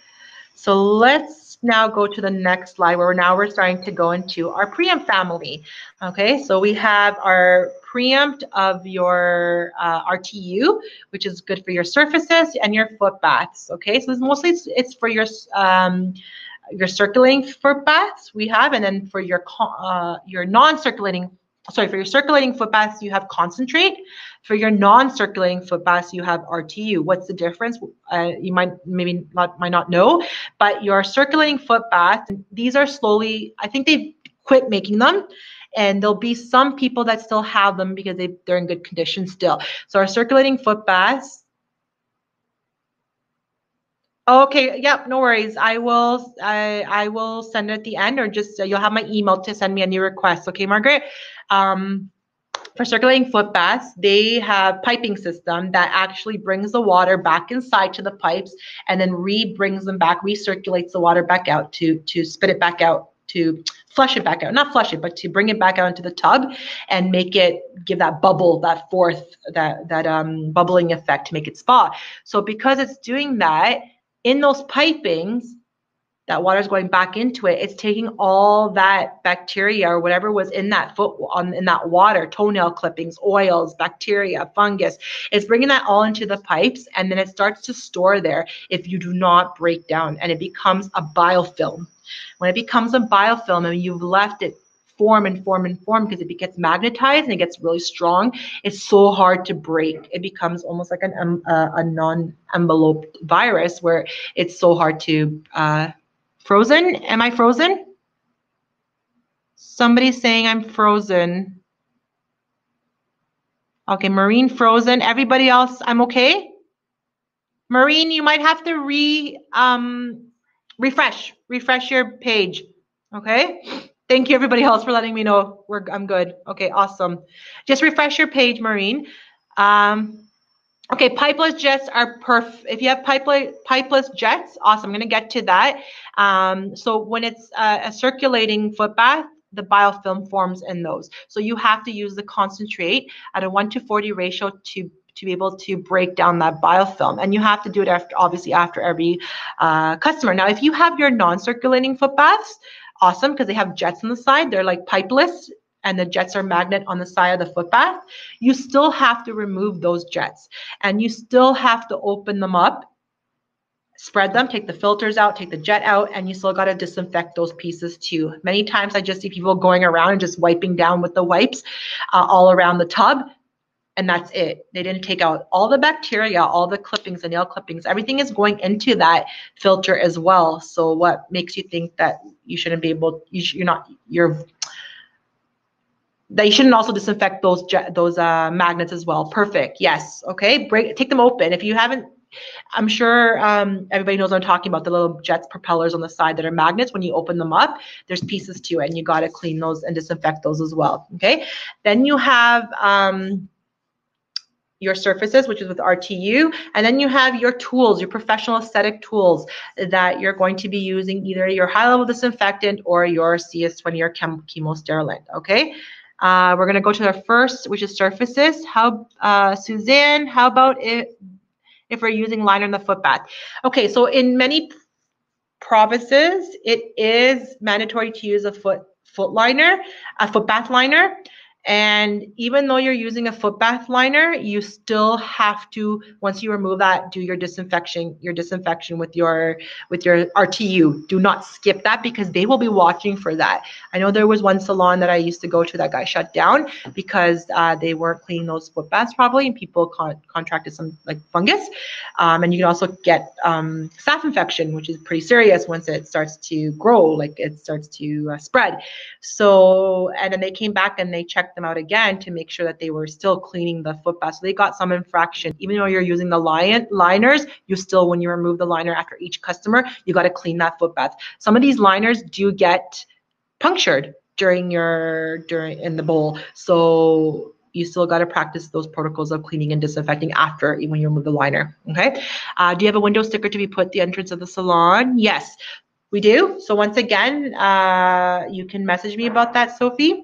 So let's now go to the next slide where we're starting to go into our PreEmpt family. Okay, so we have our PreEmpt of your RTU, which is good for your surfaces and your foot baths. Okay, so mostly it's for your circulating foot baths we have, and then for your non-circulating, sorry, for your circulating foot baths you have concentrate. For your non-circulating foot baths you have RTU. What's the difference? You might not know, but your circulating foot baths, these are slowly, I think they've quit making them, and there'll be some people that still have them because they're in good condition still. So our circulating foot baths. Okay, yep, no worries. I will send it at the end, or just you'll have my email to send me a new request. Okay, Margaret. For circulating foot baths, they have piping system that actually brings the water back inside to the pipes and then recirculates the water back out to spit it back out, to flush it back out, not flush it, but to bring it back out into the tub and give that bubble, that bubbling effect to make it spa. So because it's doing that, in those pipings, that water is going back into it. It's taking all that bacteria or whatever was in that in that water, toenail clippings, oils, bacteria, fungus. It's bringing that all into the pipes, and then it starts to store there if you do not break down, and it becomes a biofilm. When it becomes a biofilm and you've left it form because it gets magnetized and it gets really strong, it's so hard to break. It becomes almost like a non-enveloped virus where it's so hard to frozen? Am I frozen? Somebody's saying I'm frozen. Okay, Maureen frozen. Everybody else, I'm okay? Maureen, you might have to refresh your page. Okay? Thank you everybody else for letting me know I'm good. Okay, awesome. Just refresh your page, Maureen. Okay, pipeless jets are perfect. If you have pipeless jets, awesome. I'm going to get to that. So when it's a circulating foot bath, the biofilm forms in those. So you have to use the concentrate at a 1:40 ratio to be able to break down that biofilm. And you have to do it obviously after every customer. Now, if you have your non-circulating foot baths, awesome, because they have jets on the side. They're like pipeless, and the jets are magnet on the side of the foot bath. You still have to remove those jets, and you still have to open them up, spread them, take the filters out, take the jet out, and you still got to disinfect those pieces too. Many times I just see people going around and just wiping down with the wipes all around the tub, and that's it. They didn't take out all the bacteria, all the clippings, the nail clippings. Everything is going into that filter as well. So what makes you think that you shouldn't be able? That you shouldn't also disinfect those magnets as well. Perfect. Yes. Okay. Take them open. If you haven't, I'm sure everybody knows what I'm talking about. The little jets propellers on the side that are magnets. When you open them up, there's pieces to it, and you got to clean those and disinfect those as well. Okay. Then you have your surfaces, which is with RTU, and then you have your tools, your professional aesthetic tools that you're going to be using, either your high-level disinfectant or your CS20 or chemosterilant. Okay. We're going to go to the first, which is surfaces. Suzanne, how about if we're using liner in the foot bath? Okay, so in many provinces, it is mandatory to use a foot bath liner. And even though you're using a foot bath liner, you still have to, once you remove that, do your disinfection with your RTU. Do not skip that, because they will be watching for that. I know there was one salon that I used to go to that got shut down because they weren't cleaning those foot baths properly, and people contracted some like fungus. And you can also get staph infection, which is pretty serious once it starts to grow, like it starts to spread. So, and then they came back and they checked check them out again to make sure that they were still cleaning the foot bath. So they got some infraction. Even though you're using the liners, you still, when you remove the liner after each customer, you got to clean that foot bath. Some of these liners do get punctured in the bowl. So you still got to practice those protocols of cleaning and disinfecting after when you remove the liner. Okay. Do you have a window sticker to be put at the entrance of the salon? Yes, we do. So once again, you can message me about that, Sophie.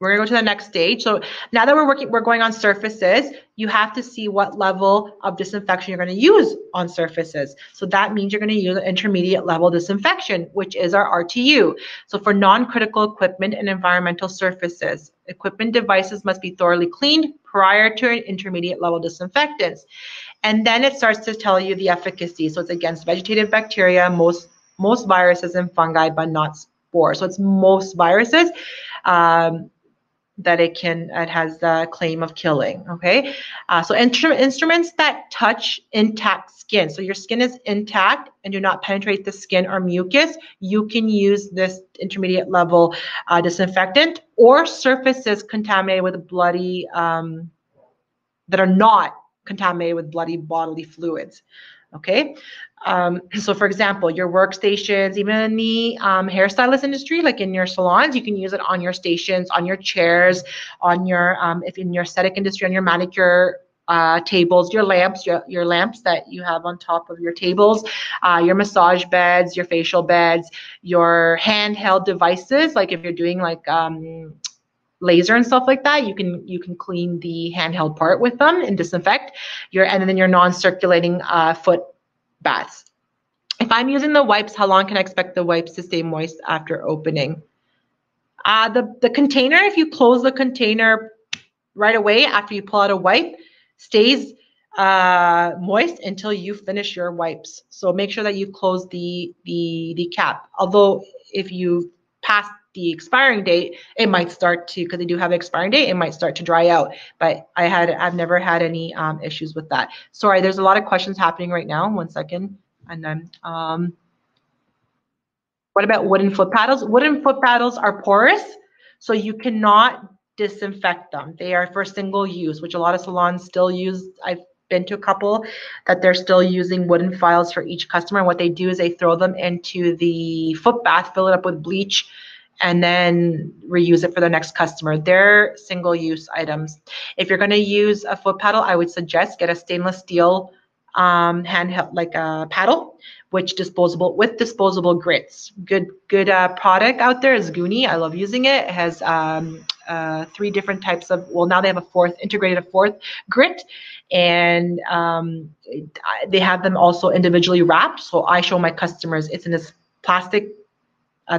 We're gonna go to the next stage. So now that we're going on surfaces, you have to see what level of disinfection you're gonna use on surfaces. So that means you're gonna use an intermediate level disinfection, which is our RTU. So for non-critical equipment and environmental surfaces, equipment devices must be thoroughly cleaned prior to an intermediate level disinfectants. And then it starts to tell you the efficacy. So it's against vegetative bacteria, most viruses and fungi, but not spores. So it's most viruses. That it has the claim of killing. Okay, so instruments that touch intact skin. So your skin is intact and do not penetrate the skin or mucus. You can use this intermediate level disinfectant, or surfaces contaminated with bloody that are not contaminated with bloody bodily fluids. Okay, so for example, your workstations, even in the hairstylist industry, like in your salons, you can use it on your stations, on your chairs, on your, if in your aesthetic industry, on your manicure tables, your lamps that you have on top of your tables, your massage beds, your facial beds, your handheld devices, like if you're doing like laser and stuff like that, you can clean the handheld part with them and disinfect and then your non-circulating foot baths. If I'm using the wipes, how long can I expect the wipes to stay moist after opening? The container, if you close the container right away after you pull out a wipe, stays moist until you finish your wipes. So make sure that you close the cap. Although if you pass the expiring date, it might start to, because they do have an expiring date, it might start to dry out. But I've never had any issues with that. Sorry, there's a lot of questions happening right now. 1 second. And then what about wooden foot paddles? Wooden foot paddles are porous, so you cannot disinfect them. They are for single use, which a lot of salons still use. I've been to a couple that they're still using wooden files for each customer. And what they do is they throw them into the foot bath, fill it up with bleach, and then reuse it for the next customer. They're single-use items. If you're going to use a foot paddle, I would suggest get a stainless steel handheld, like a paddle, with disposable grits. Good product out there is Goonie. I love using it. It has 3 different types of, well, now they have integrated a fourth grit, and they have them also individually wrapped. So I show my customers, it's in this plastic,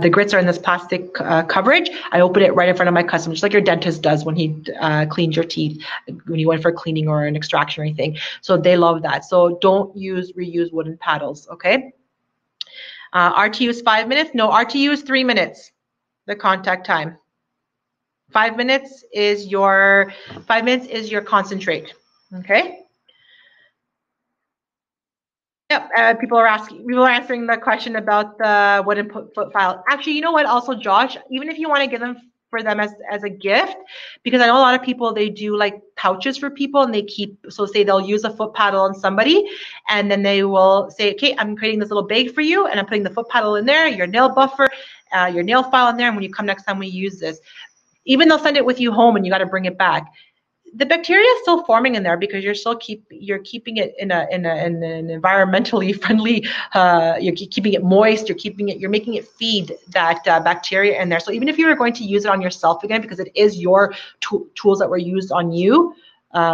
the grits are in this plastic coverage. I open it right in front of my customer, just like your dentist does when he cleans your teeth, when you went for cleaning or an extraction or anything. So they love that. So don't reuse wooden paddles, okay? RTU is 5 minutes. No, RTU is 3 minutes, the contact time. 5 minutes is your concentrate, okay? Yep, people are answering the question about the wooden foot file. Actually, you know what? Also, Josh, even if you want to give them for them as a gift, because I know a lot of people, they do like pouches for people, and they keep, so say they'll use a foot paddle on somebody, and then they will say, okay, I'm creating this little bag for you, and I'm putting the foot paddle in there, your nail buffer, your nail file in there, and when you come next time, we use this. Even they'll send it with you home, and you got to bring it back. The bacteria is still forming in there because you're keeping it in an environmentally friendly. You're keeping it moist. You're making it feed that bacteria in there. So even if you were going to use it on yourself again, because it is your tools that were used on you,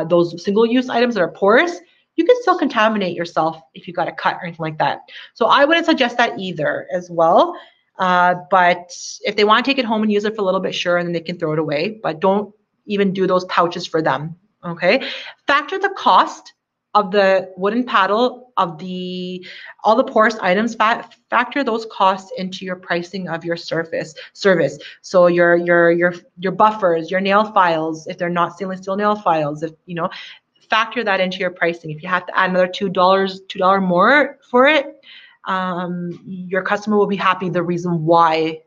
those single-use items that are porous, you can still contaminate yourself if you got a cut or anything like that. So I wouldn't suggest that either as well. But if they want to take it home and use it for a little bit, sure, and then they can throw it away. But don't even do those pouches for them, okay? Factor the cost of the wooden paddle, of all the porous items, factor those costs into your pricing of your service. So your buffers, your nail files, if they're not stainless steel nail files, if you know, factor that into your pricing. If you have to add another $2 more for it, your customer will be happy the reason why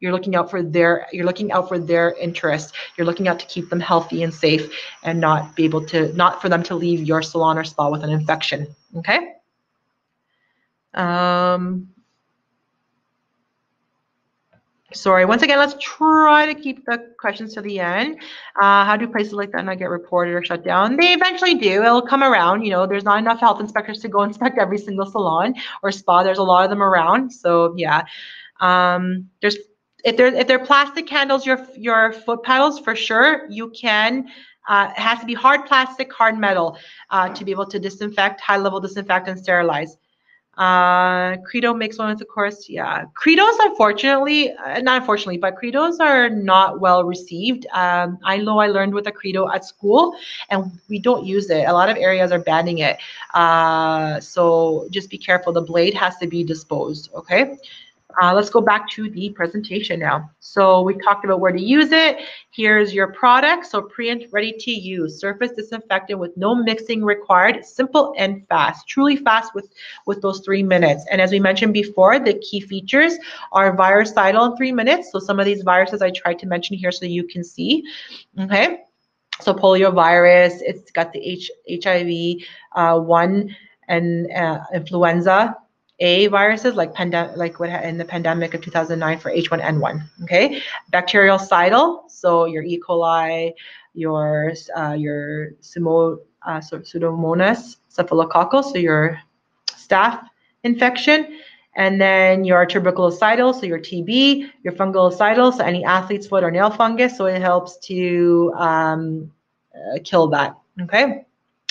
You're looking out for their interests. You're looking out to keep them healthy and safe, and not for them to leave your salon or spa with an infection. Okay. Sorry, once again, let's try to keep the questions to the end. How do places like that not get reported or shut down? They eventually do. It'll come around. There's not enough health inspectors to go inspect every single salon or spa. There's a lot of them around. So yeah, if they're plastic handles, your foot pedals, for sure you can. It has to be hard plastic, hard metal to be able to disinfect, high-level disinfect and sterilize. Credo makes one with, of course. Yeah, Credos, unfortunately, not unfortunately, but Credos are not well received. I know I learned with a Credo at school, and we don't use it. A lot of areas are banning it. So just be careful. The blade has to be disposed. Okay. Let's go back to the presentation now. So we talked about where to use it. Here's your product. So PreEmpt, ready to use. Surface disinfectant with no mixing required. Simple and fast. Truly fast with those 3 minutes. And as we mentioned before, the key features are virucidal in 3 minutes. So some of these viruses I tried to mention here so you can see. Okay. So poliovirus, it's got the HIV 1 and influenza A viruses like what in the pandemic of 2009 for H1N1. Okay, bactericidal, so your E. coli, your Pseudomonas staphylococcus, so your staph infection, and then your tuberculocidal, so your TB, your fungicidal, so any athlete's foot or nail fungus, so it helps to kill that. Okay.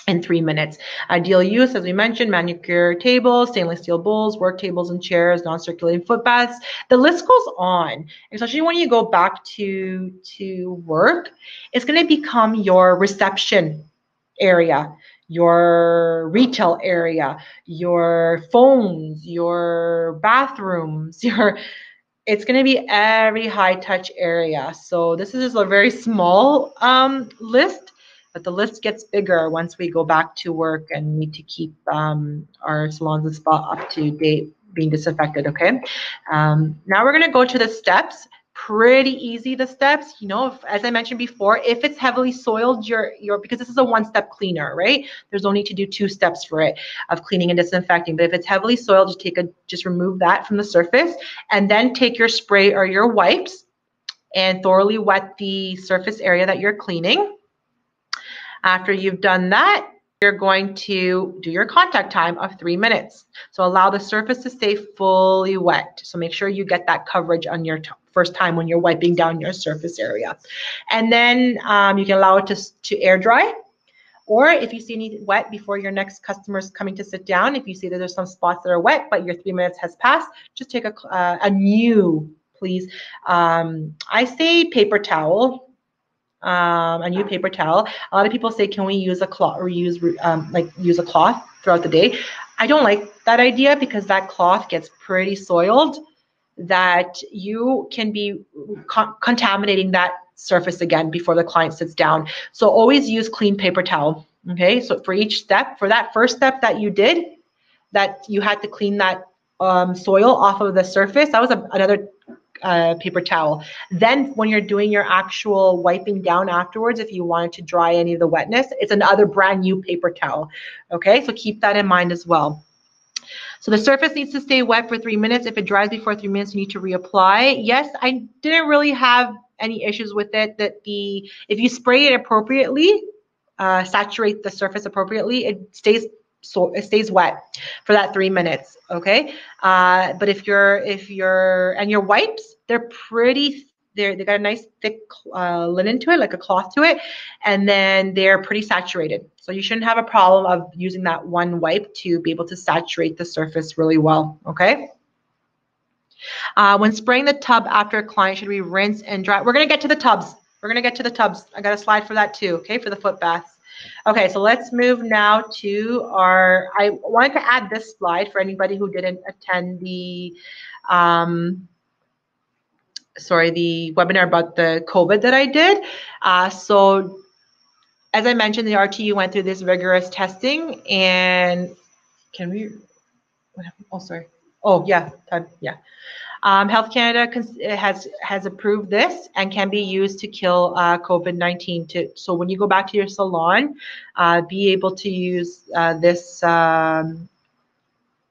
In 3 minutes. Ideal use, as we mentioned, manicure tables, stainless steel bowls, work tables and chairs, non-circulating foot baths. The list goes on, especially when you go back to work. It's going to become your reception area, your retail area, your phones, your bathrooms, it's going to be every high touch area. So this is just a very small list, but the list gets bigger once we go back to work and need to keep our salons and spa up to date, being disinfected. Okay. Now we're going to go to the steps. Pretty easy, the steps. As I mentioned before, if it's heavily soiled, because this is a one-step cleaner, right? There's no need to do 2 steps for it of cleaning and disinfecting. But if it's heavily soiled, just remove that from the surface, and then take your spray or your wipes and thoroughly wet the surface area that you're cleaning. After you've done that, you're going to do your contact time of 3 minutes. So allow the surface to stay fully wet. So make sure you get that coverage on your first time when you're wiping down your surface area. And then you can allow it to air dry. Or if you see any wet before your next customer is coming to sit down, if you see that there's some spots that are wet, but your 3 minutes has passed, just take a new, please. I say paper towel. A new paper towel. A lot of people say, can we use a cloth or use a cloth throughout the day? I don't like that idea because that cloth gets pretty soiled, that you can be contaminating that surface again before the client sits down. So always use clean paper towel. Okay, so for each step, for that first step that you did, that you had to clean that soil off of the surface, that was another paper towel. Then when you're doing your actual wiping down afterwards, if you wanted to dry any of the wetness, it's another brand new paper towel. Okay, so keep that in mind as well. So the surface needs to stay wet for 3 minutes. If it dries before 3 minutes, you need to reapply. Yes, I didn't really have any issues with it. If you spray it appropriately, saturate the surface appropriately, it stays wet for that 3 minutes. Okay, but if your wipes, they're pretty. They got a nice thick linen to it, like a cloth to it, and then they're pretty saturated. So you shouldn't have a problem of using that one wipe to be able to saturate the surface really well. Okay. When spraying the tub after a client, should we rinse and dry? We're gonna get to the tubs. I got a slide for that too. Okay, for the foot baths. Okay, so let's move now to I wanted to add this slide for anybody who didn't attend the the webinar about the COVID that I did. So as I mentioned, the RTU went through this rigorous testing, and can we, oh, sorry. Oh, yeah, yeah. Health Canada has approved this and can be used to kill COVID-19. So when you go back to your salon, be able to use this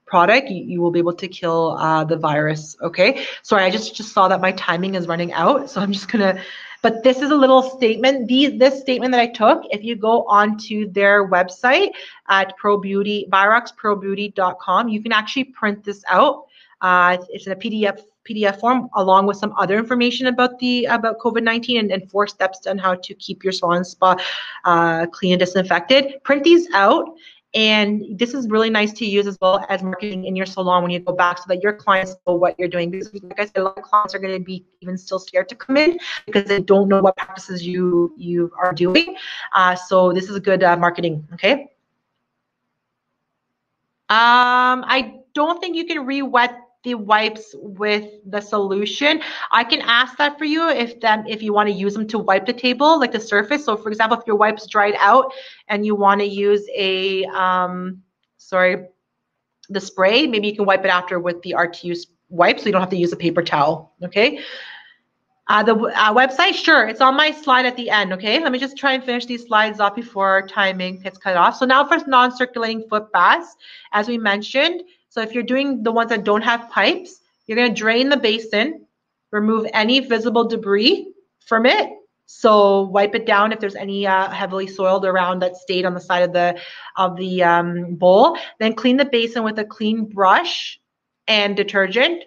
product. You will be able to kill the virus. Okay. Sorry, I just saw that my timing is running out, so I'm just gonna. But this is a little statement. This statement that I took, if you go onto their website at viroxprobeauty.com, you can actually print this out. It's in a PDF form along with some other information about COVID-19 and 4 steps on how to keep your salon spa clean and disinfected. Print these out. And this is really nice to use as well as marketing in your salon when you go back so that your clients know what you're doing. Because like I said, a lot of clients are going to be even still scared to come in because they don't know what practices you are doing. So this is good marketing, okay? I don't think you can re-wet the wipes with the solution. I can ask that for you if you want to use them to wipe the table, like the surface. So for example, if your wipes dried out and you want to use the spray, maybe you can wipe it after with the RTU wipe so you don't have to use a paper towel, okay? The website, sure, it's on my slide at the end, okay? Let me just try and finish these slides off before timing gets cut off. So now for non-circulating foot baths, as we mentioned, so if you're doing the ones that don't have pipes, you're gonna drain the basin, remove any visible debris from it. So wipe it down if there's any heavily soiled around that stayed on the side of the bowl. Then clean the basin with a clean brush and detergent.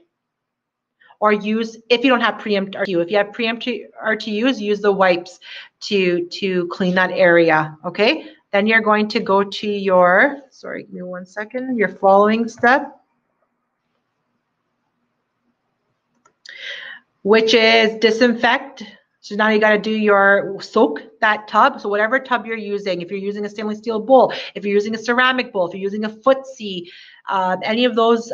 Or use, if you don't have PreEmpt RTU, if you have PreEmpt RTUs, use the wipes to clean that area, okay? Then you're going to go to your, sorry, give me 1 second, your following step, which is disinfect. So now you got to do your soak that tub. So whatever tub you're using, if you're using a stainless steel bowl, if you're using a ceramic bowl, if you're using a footsie, any of those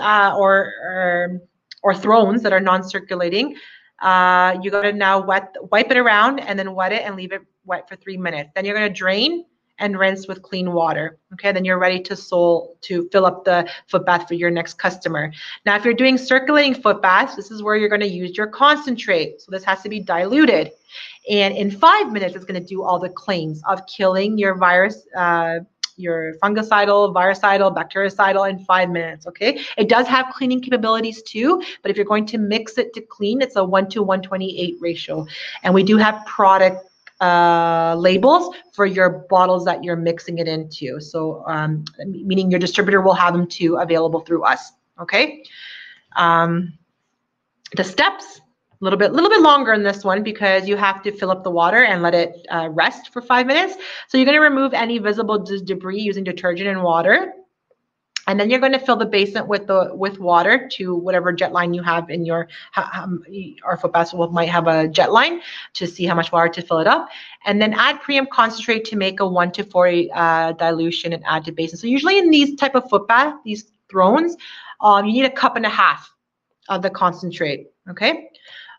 or thrones that are non-circulating, you got to now wipe it around and then wet it and leave it wet for 3 minutes. Then you're going to drain and rinse with clean water. Okay, then you're ready to fill up the foot bath for your next customer. Now, if you're doing circulating foot baths, this is where you're going to use your concentrate. So this has to be diluted. And in 5 minutes, it's going to do all the claims of killing your virus, your fungicidal, virucidal, bactericidal in 5 minutes, okay? It does have cleaning capabilities too, but if you're going to mix it to clean, it's a 1:128 ratio. And we do have product labels for your bottles that you're mixing it into. So meaning your distributor will have them too available through us, okay? The steps, a little bit longer in this one because you have to fill up the water and let it rest for 5 minutes. So you're going to remove any visible debris using detergent and water. And then you're going to fill the basin with water to whatever jet line you have in your, our foot baths might have a jet line to see how much water to fill it up. And then add PreEmpt concentrate to make a 1:40 dilution and add to basin. So usually in these type of foot bath, these thrones, you need 1.5 cups of the concentrate, okay?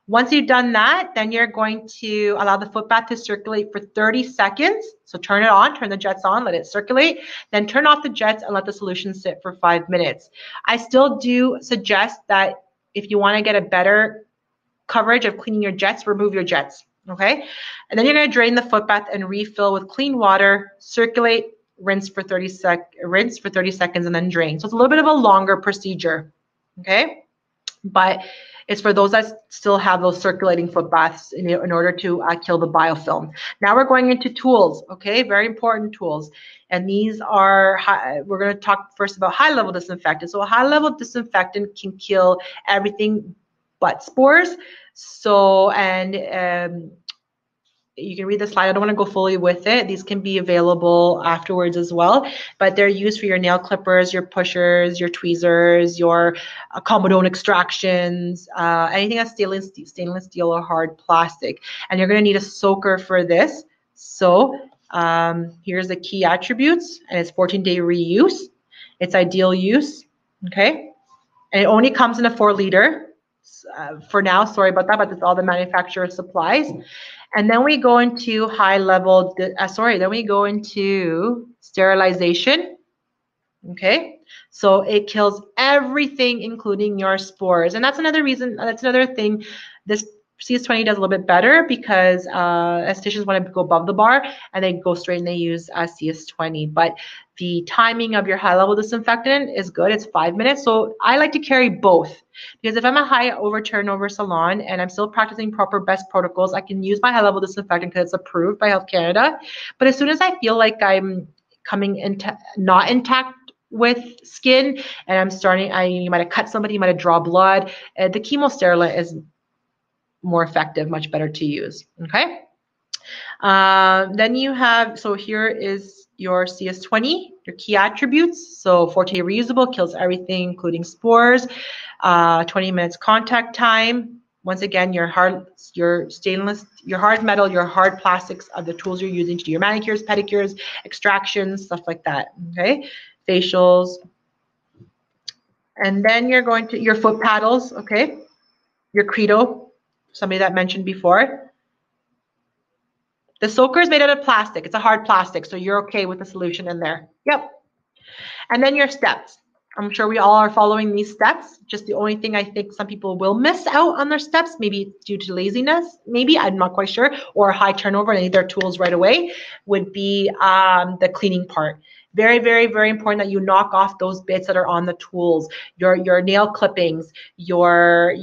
Once you've done that, then you're going to allow the foot bath to circulate for 30 seconds. So turn it on, turn the jets on, let it circulate, then turn off the jets and let the solution sit for 5 minutes. I still do suggest that if you want to get a better coverage of cleaning your jets, remove your jets, okay? And then you're going to drain the foot bath and refill with clean water, circulate, rinse for 30 seconds, and then drain. So it's a little bit of a longer procedure, okay? But it's for those that still have those circulating foot baths in order to kill the biofilm. Now we're going into tools, okay? Very important tools. And these are, we're going to talk first about high-level disinfectant. So a high-level disinfectant can kill everything but spores. So, and you can read the slide. I don't want to go fully with it. These can be available afterwards as well, but they're used for your nail clippers, your pushers, your tweezers, your comedone extractions, anything that's stainless steel or hard plastic. And you're going to need a soaker for this. So here's the key attributes, and it's 14-day reuse. It's ideal use, okay? And it only comes in a 4-liter. For now, sorry about that, but that's all the manufacturer supplies. And then we go into then we go into sterilization, Okay, so it kills everything, including your spores. And that's another reason, that's another thing this CS20 does a little bit better, because estheticians want to go above the bar and they go straight and they use CS20. But the timing of your high-level disinfectant is good. It's 5 minutes. So I like to carry both, because if I'm a high over turnover salon and I'm still practicing proper best protocols, I can use my high-level disinfectant because it's approved by Health Canada. But as soon as I feel like I'm coming into not intact with skin and I'm starting, you might have cut somebody, you might have draw blood, the chemosterilant is more effective, much better to use. Okay. Then you have, so here is your CS20, your key attributes. So Forte reusable, kills everything, including spores. 20 minutes contact time. Once again, your stainless, your hard metal, your hard plastics of the tools you're using to do your manicures, pedicures, extractions, stuff like that. Okay. Facials. And then you're going to your foot paddles. Okay. Your Credo, somebody that mentioned before. The soaker is made out of plastic. It's a hard plastic, so you're okay with the solution in there. Yep. And then your steps. I'm sure we all are following these steps. Just the only thing I think some people will miss out on their steps, maybe due to laziness, maybe, I'm not quite sure, or high turnover and need their tools right away, would be the cleaning part. Very, very, very important that you knock off those bits that are on the tools, your nail clippings, your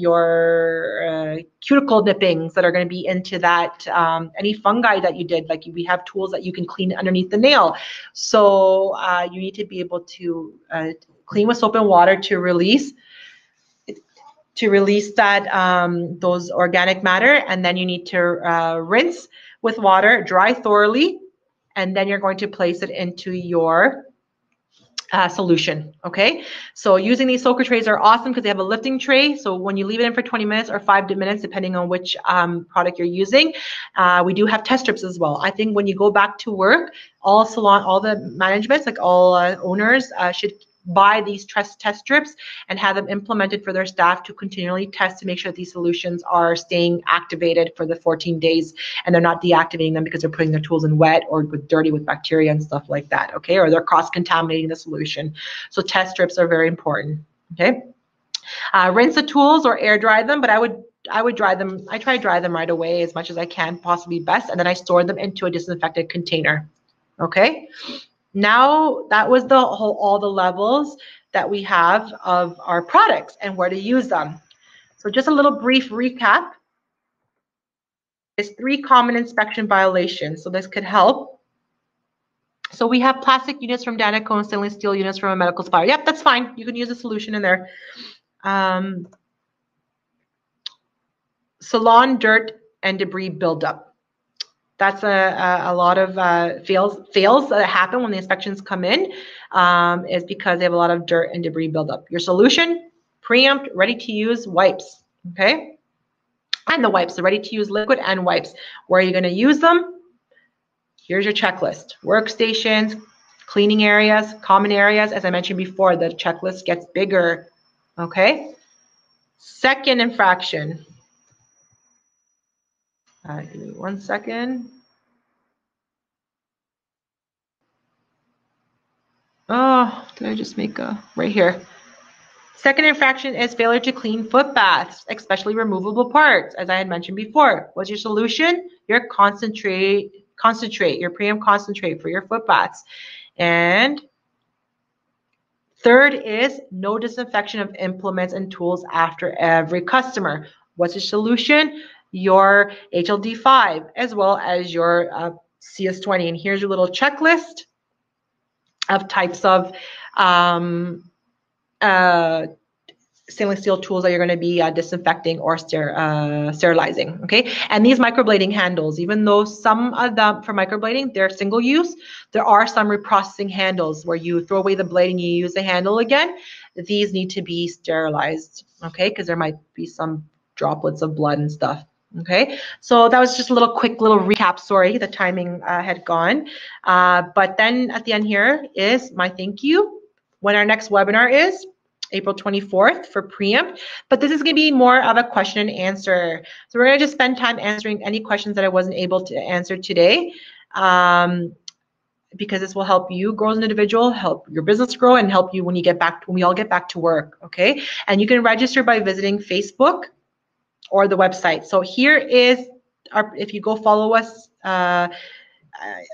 cuticle nippings that are going to be into that, any fungi that you did. Like we have tools that you can clean underneath the nail. So you need to be able to clean with soap and water to release that those organic matter, and then you need to rinse with water, dry thoroughly, and then you're going to place it into your solution. Okay, so using these soaker trays are awesome because they have a lifting tray. So when you leave it in for 20 minutes or 5 minutes, depending on which product you're using, we do have test strips as well. I think when you go back to work, all the managements, like all owners should buy these test strips and have them implemented for their staff to continually test to make sure that these solutions are staying activated for the 14 days and they're not deactivating them because they're putting their tools in wet or with dirty with bacteria and stuff like that, okay? Or they're cross-contaminating the solution. So test strips are very important, okay? Rinse the tools or air dry them, but I would dry them. I try to dry them right away as much as I can, possibly best, and then I store them into a disinfected container, okay? Now that was all the levels that we have of our products and where to use them. So just a little brief recap. There's 3 common inspection violations, so this could help. So we have plastic units from Danico and stainless steel units from a medical supplier. Yep, that's fine. You can use a solution in there. Salon dirt and debris buildup. That's a lot of fails that happen when the inspections come in, is because they have a lot of dirt and debris buildup. Your solution, PreEmpt, ready-to-use wipes, okay? And the wipes, the ready-to-use liquid and wipes. Where are you going to use them? Here's your checklist. Workstations, cleaning areas, common areas. As I mentioned before, the checklist gets bigger, okay? Second infraction. Give me 1 second. Oh, did I just make a, right here. Second infraction is failure to clean foot baths, especially removable parts, as I had mentioned before. What's your solution? Your concentrate, your PreEmpt concentrate for your foot baths. And third is no disinfection of implements and tools after every customer. What's your solution? Your HLD5 as well as your CS20. And here's your little checklist of types of stainless steel tools that you're going to be disinfecting or sterilizing, okay? And these microblading handles, even though some of them for microblading, they're single use, there are some reprocessing handles where you throw away the blade and you use the handle again. These need to be sterilized, okay? Because there might be some droplets of blood and stuff. Okay, so that was just a quick little recap. Sorry, the timing had gone. But then at the end here is my thank you. When our next webinar is April 24th for PreEmpt, but this is going to be more of a question and answer. So we're going to just spend time answering any questions that I wasn't able to answer today. because this will help you grow as an individual, help your business grow, and help you when we all get back to work, okay? And you can register by visiting Facebook or the website. So here is if you go follow us,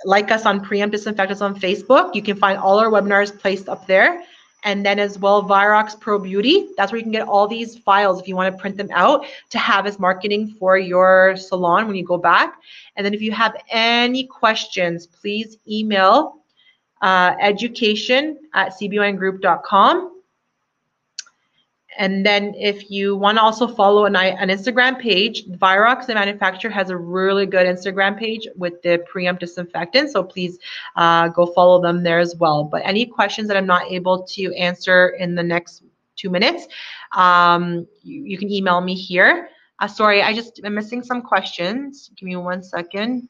like us on PreEmpt Disinfect us on Facebook, you can find all our webinars placed up there. And then as well, Virox Pro Beauty, that's where you can get all these files if you want to print them out to have as marketing for your salon when you go back. And then if you have any questions, please email education@cbongroup.com. And then if you want to also follow an Instagram page, Virox, the manufacturer, has a really good Instagram page with the PreEmpt disinfectant. So please go follow them there as well. But any questions that I'm not able to answer in the next 2 minutes, you can email me here. Sorry, I'm missing some questions. Give me 1 second.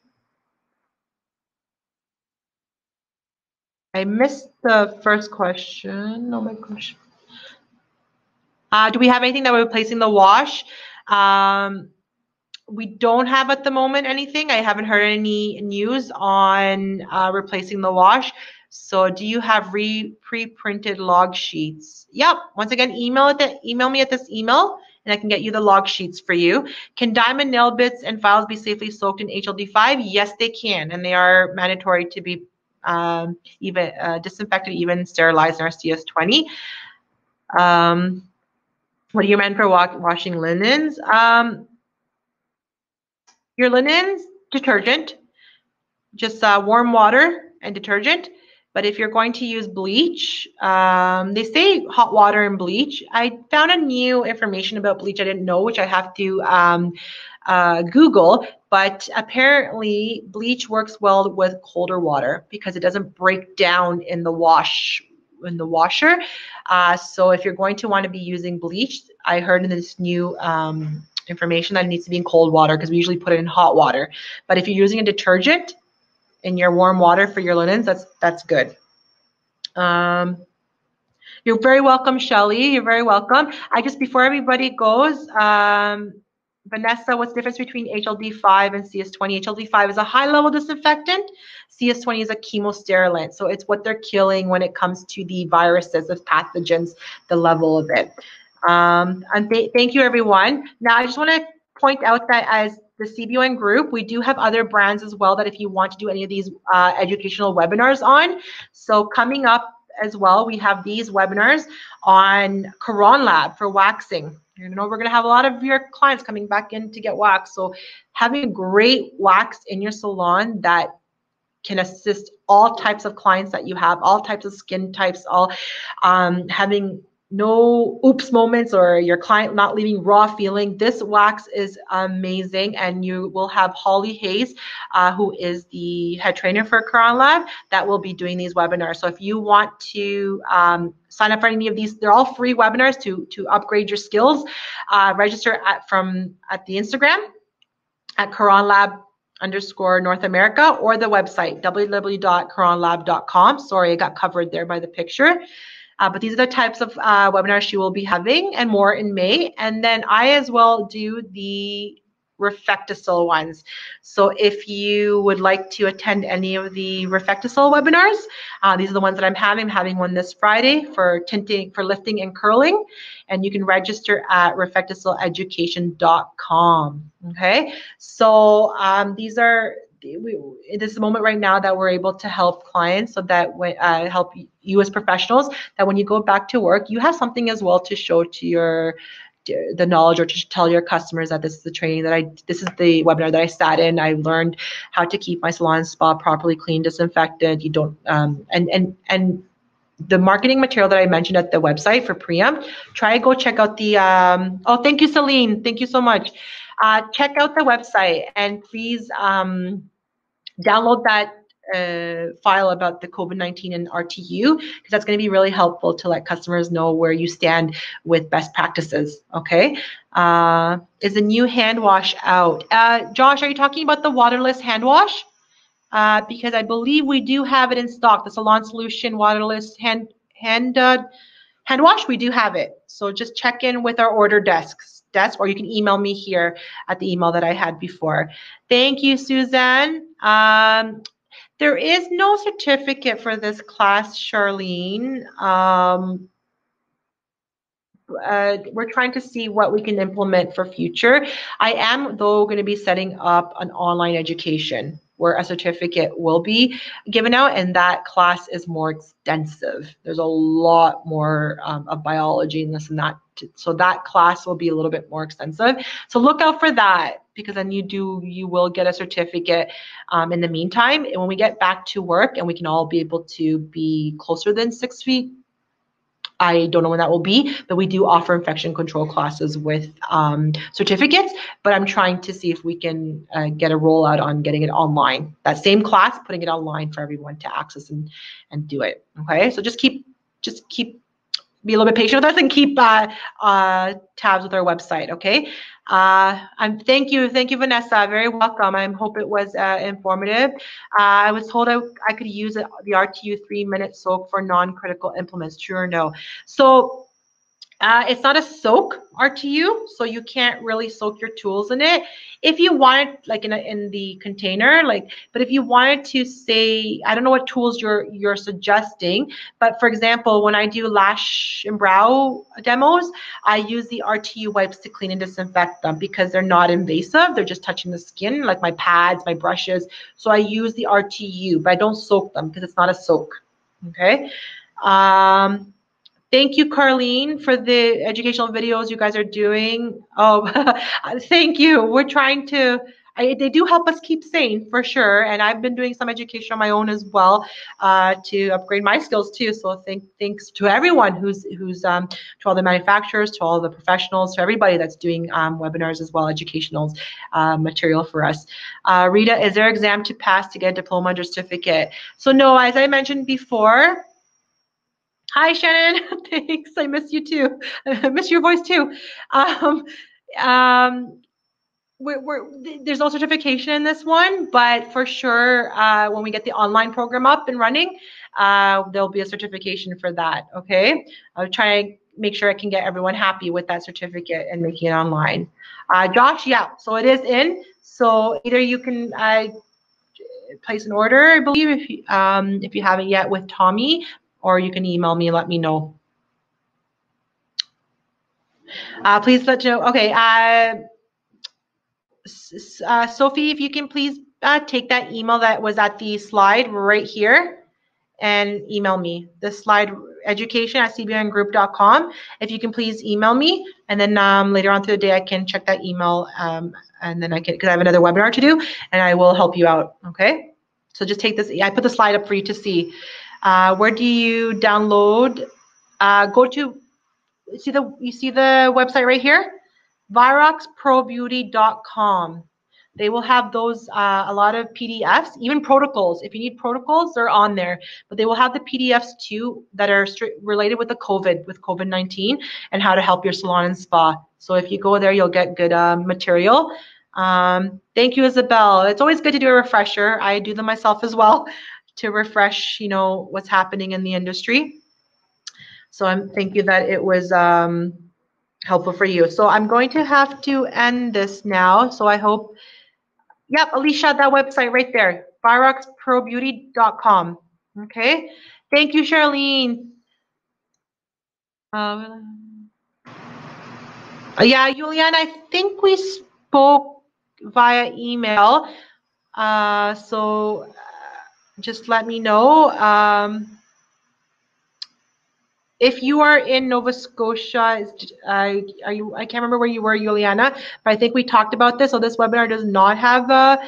I missed the first question. Oh my gosh. Do we have anything that we're replacing the wash? We don't have at the moment anything. I haven't heard any news on replacing the wash. So do you have pre-printed log sheets? Yep. Once again, email me at this email and I can get you the log sheets for you. Can diamond nail bits and files be safely soaked in HLD5? Yes, they can. And they are mandatory to be even disinfected, even sterilized in our CS20. What do you recommend for washing linens? Your linens, detergent, just warm water and detergent. But if you're going to use bleach, they say hot water and bleach. I found a new information about bleach I didn't know, which I have to Google. But apparently bleach works well with colder water because it doesn't break down in the washer. So if you're going to want to be using bleach, I heard in this new information that it needs to be in cold water because we usually put it in hot water. But if you're using a detergent in your warm water for your linens, that's good. You're very welcome, Shelly. You're very welcome. Before everybody goes, Vanessa, what's the difference between HLD5 and CS20? HLD5 is a high-level disinfectant. CS20 is a chemosterilant. So it's what they're killing when it comes to the viruses, the pathogens, the level of it. And thank you, everyone. Now, I just want to point out that as the CBON group, we do have other brands as well that if you want to do any of these educational webinars on. So coming up as well, we have these webinars on Quran Lab for waxing. You know, we're going to have a lot of your clients coming back in to get waxed. So having a great wax in your salon that can assist all types of clients that you have, all types of skin types, all having no oops moments or your client not leaving raw feeling. This wax is amazing, and you will have Holly Hayes, who is the head trainer for Quran Lab, that will be doing these webinars. So if you want to sign up for any of these, they're all free webinars to upgrade your skills. Register at the Instagram at Quran Lab _North America or the website www.quranlab.com. Sorry, I got covered there by the picture. But these are the types of webinars she will be having and more in May. And then I as well do the Refectisol ones. So if you would like to attend any of the Refectisol webinars, these are the ones that I'm having. I'm having one this Friday for tinting, for lifting and curling. And you can register at refectisoleducation.com. Okay, so this is the moment right now that we're able to help clients, so that help you as professionals, that when you go back to work, you have something as well to show to the knowledge, or to tell your customers that this is the training this is the webinar that I sat in. I learned how to keep my salon spa properly clean, disinfected. You don't and the marketing material that I mentioned at the website for PreEmpt, go check out the oh, thank you, Celine, thank you so much. Check out the website and please download that file about the COVID-19 and RTU, because that's going to be really helpful to let customers know where you stand with best practices. Okay, is the new hand wash out? Josh, are you talking about the waterless hand wash? Because I believe we do have it in stock, the Salon Solution waterless hand wash. We do have it. So just check in with our order desk, or you can email me here at the email that I had before. Thank you, Suzanne. There is no certificate for this class, Charlene. We're trying to see what we can implement for future. I am, though, going to be setting up an online education where a certificate will be given out, and that class is more extensive. There's a lot more of biology and this and that. So that class will be a little bit more extensive. So look out for that, because then you will get a certificate in the meantime. And when we get back to work and we can all be able to be closer than 6 feet, I don't know when that will be, but we do offer infection control classes with certificates, but I'm trying to see if we can get a rollout on getting it online. That same class, putting it online for everyone to access and do it. Okay, so just keep be a little bit patient with us and keep tabs with our website, okay? Thank you, Vanessa. Very welcome. I hope it was informative. I was told I could use the RTU 3-minute soak for non-critical implements. True or no? So it's not a soak RTU, so you can't really soak your tools in it. If you wanted, like in the container, but if you wanted to say, I don't know what tools you're suggesting, but for example, when I do lash and brow demos, I use the RTU wipes to clean and disinfect them because they're not invasive. They're just touching the skin, like my pads, my brushes. So I use the RTU, but I don't soak them because it's not a soak. Okay. Thank you, Carlene, for the educational videos you guys are doing. Oh, thank you. We're trying to, they do help us keep sane for sure. And I've been doing some education on my own as well to upgrade my skills too. So thanks to everyone who's to all the manufacturers, to all the professionals, to everybody that's doing webinars as well, educational material for us. Rita, is there an exam to pass to get a diploma or certificate? So no, as I mentioned before, hi, Shannon. Thanks. I miss you too. I miss your voice too. There's no certification in this one, but for sure, when we get the online program up and running, there'll be a certification for that. Okay. I'll try to make sure I can get everyone happy with that certificate and making it online. Josh, yeah. So it is in. So either you can place an order, I believe, if you haven't yet, with Tommy, or you can email me and let me know. Please let you know. Okay. Sophie, if you can please take that email that was at the slide right here and email me. The slide, education@cbngroup.com. If you can please email me, and then later on through the day I can check that email, and then I can, because I have another webinar to do, and I will help you out. Okay. So just take this. I put the slide up for you to see. Where do you download? Go to, you see the website right here? viroxprobeauty.com. They will have those, a lot of PDFs, even protocols. If you need protocols, they're on there. But they will have the PDFs too that are related with COVID-19 and how to help your salon and spa. So if you go there, you'll get good material. Thank you, Isabel. It's always good to do a refresher. I do them myself as well to refresh, what's happening in the industry. So thank you that it was helpful for you. So I'm going to have to end this now. So I hope, yep, Alicia, that website right there, viroxprobeauty.com. Okay. Thank you, Charlene. Yeah, Julian, I think we spoke via email. So just let me know. If you are in Nova Scotia, I can't remember where you were, Juliana, but I think we talked about this. So this webinar does not have a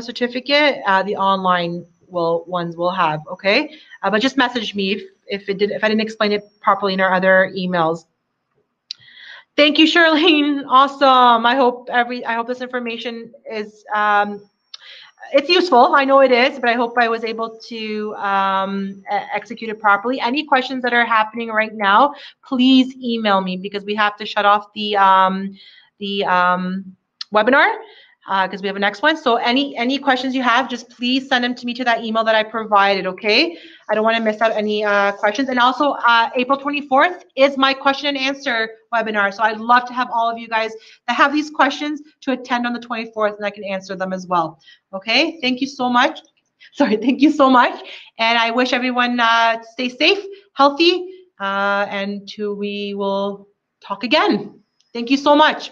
certificate. The online ones will have. Okay, but just message me if I didn't explain it properly in our other emails. Thank you, Charlene. Awesome. I hope this information is it's useful. I know it is, but I hope I was able to execute it properly. Any questions that are happening right now, please email me, because we have to shut off the webinar because we have a next one. So any questions you have, just please send them to me to that email that I provided, okay? I don't want to miss out any questions. And also, April 24th is my question and answer webinar. So I'd love to have all of you guys that have these questions to attend on the 24th, and I can answer them as well. Okay, thank you so much. Sorry, thank you so much. And I wish everyone stay safe, healthy, and we will talk again. Thank you so much.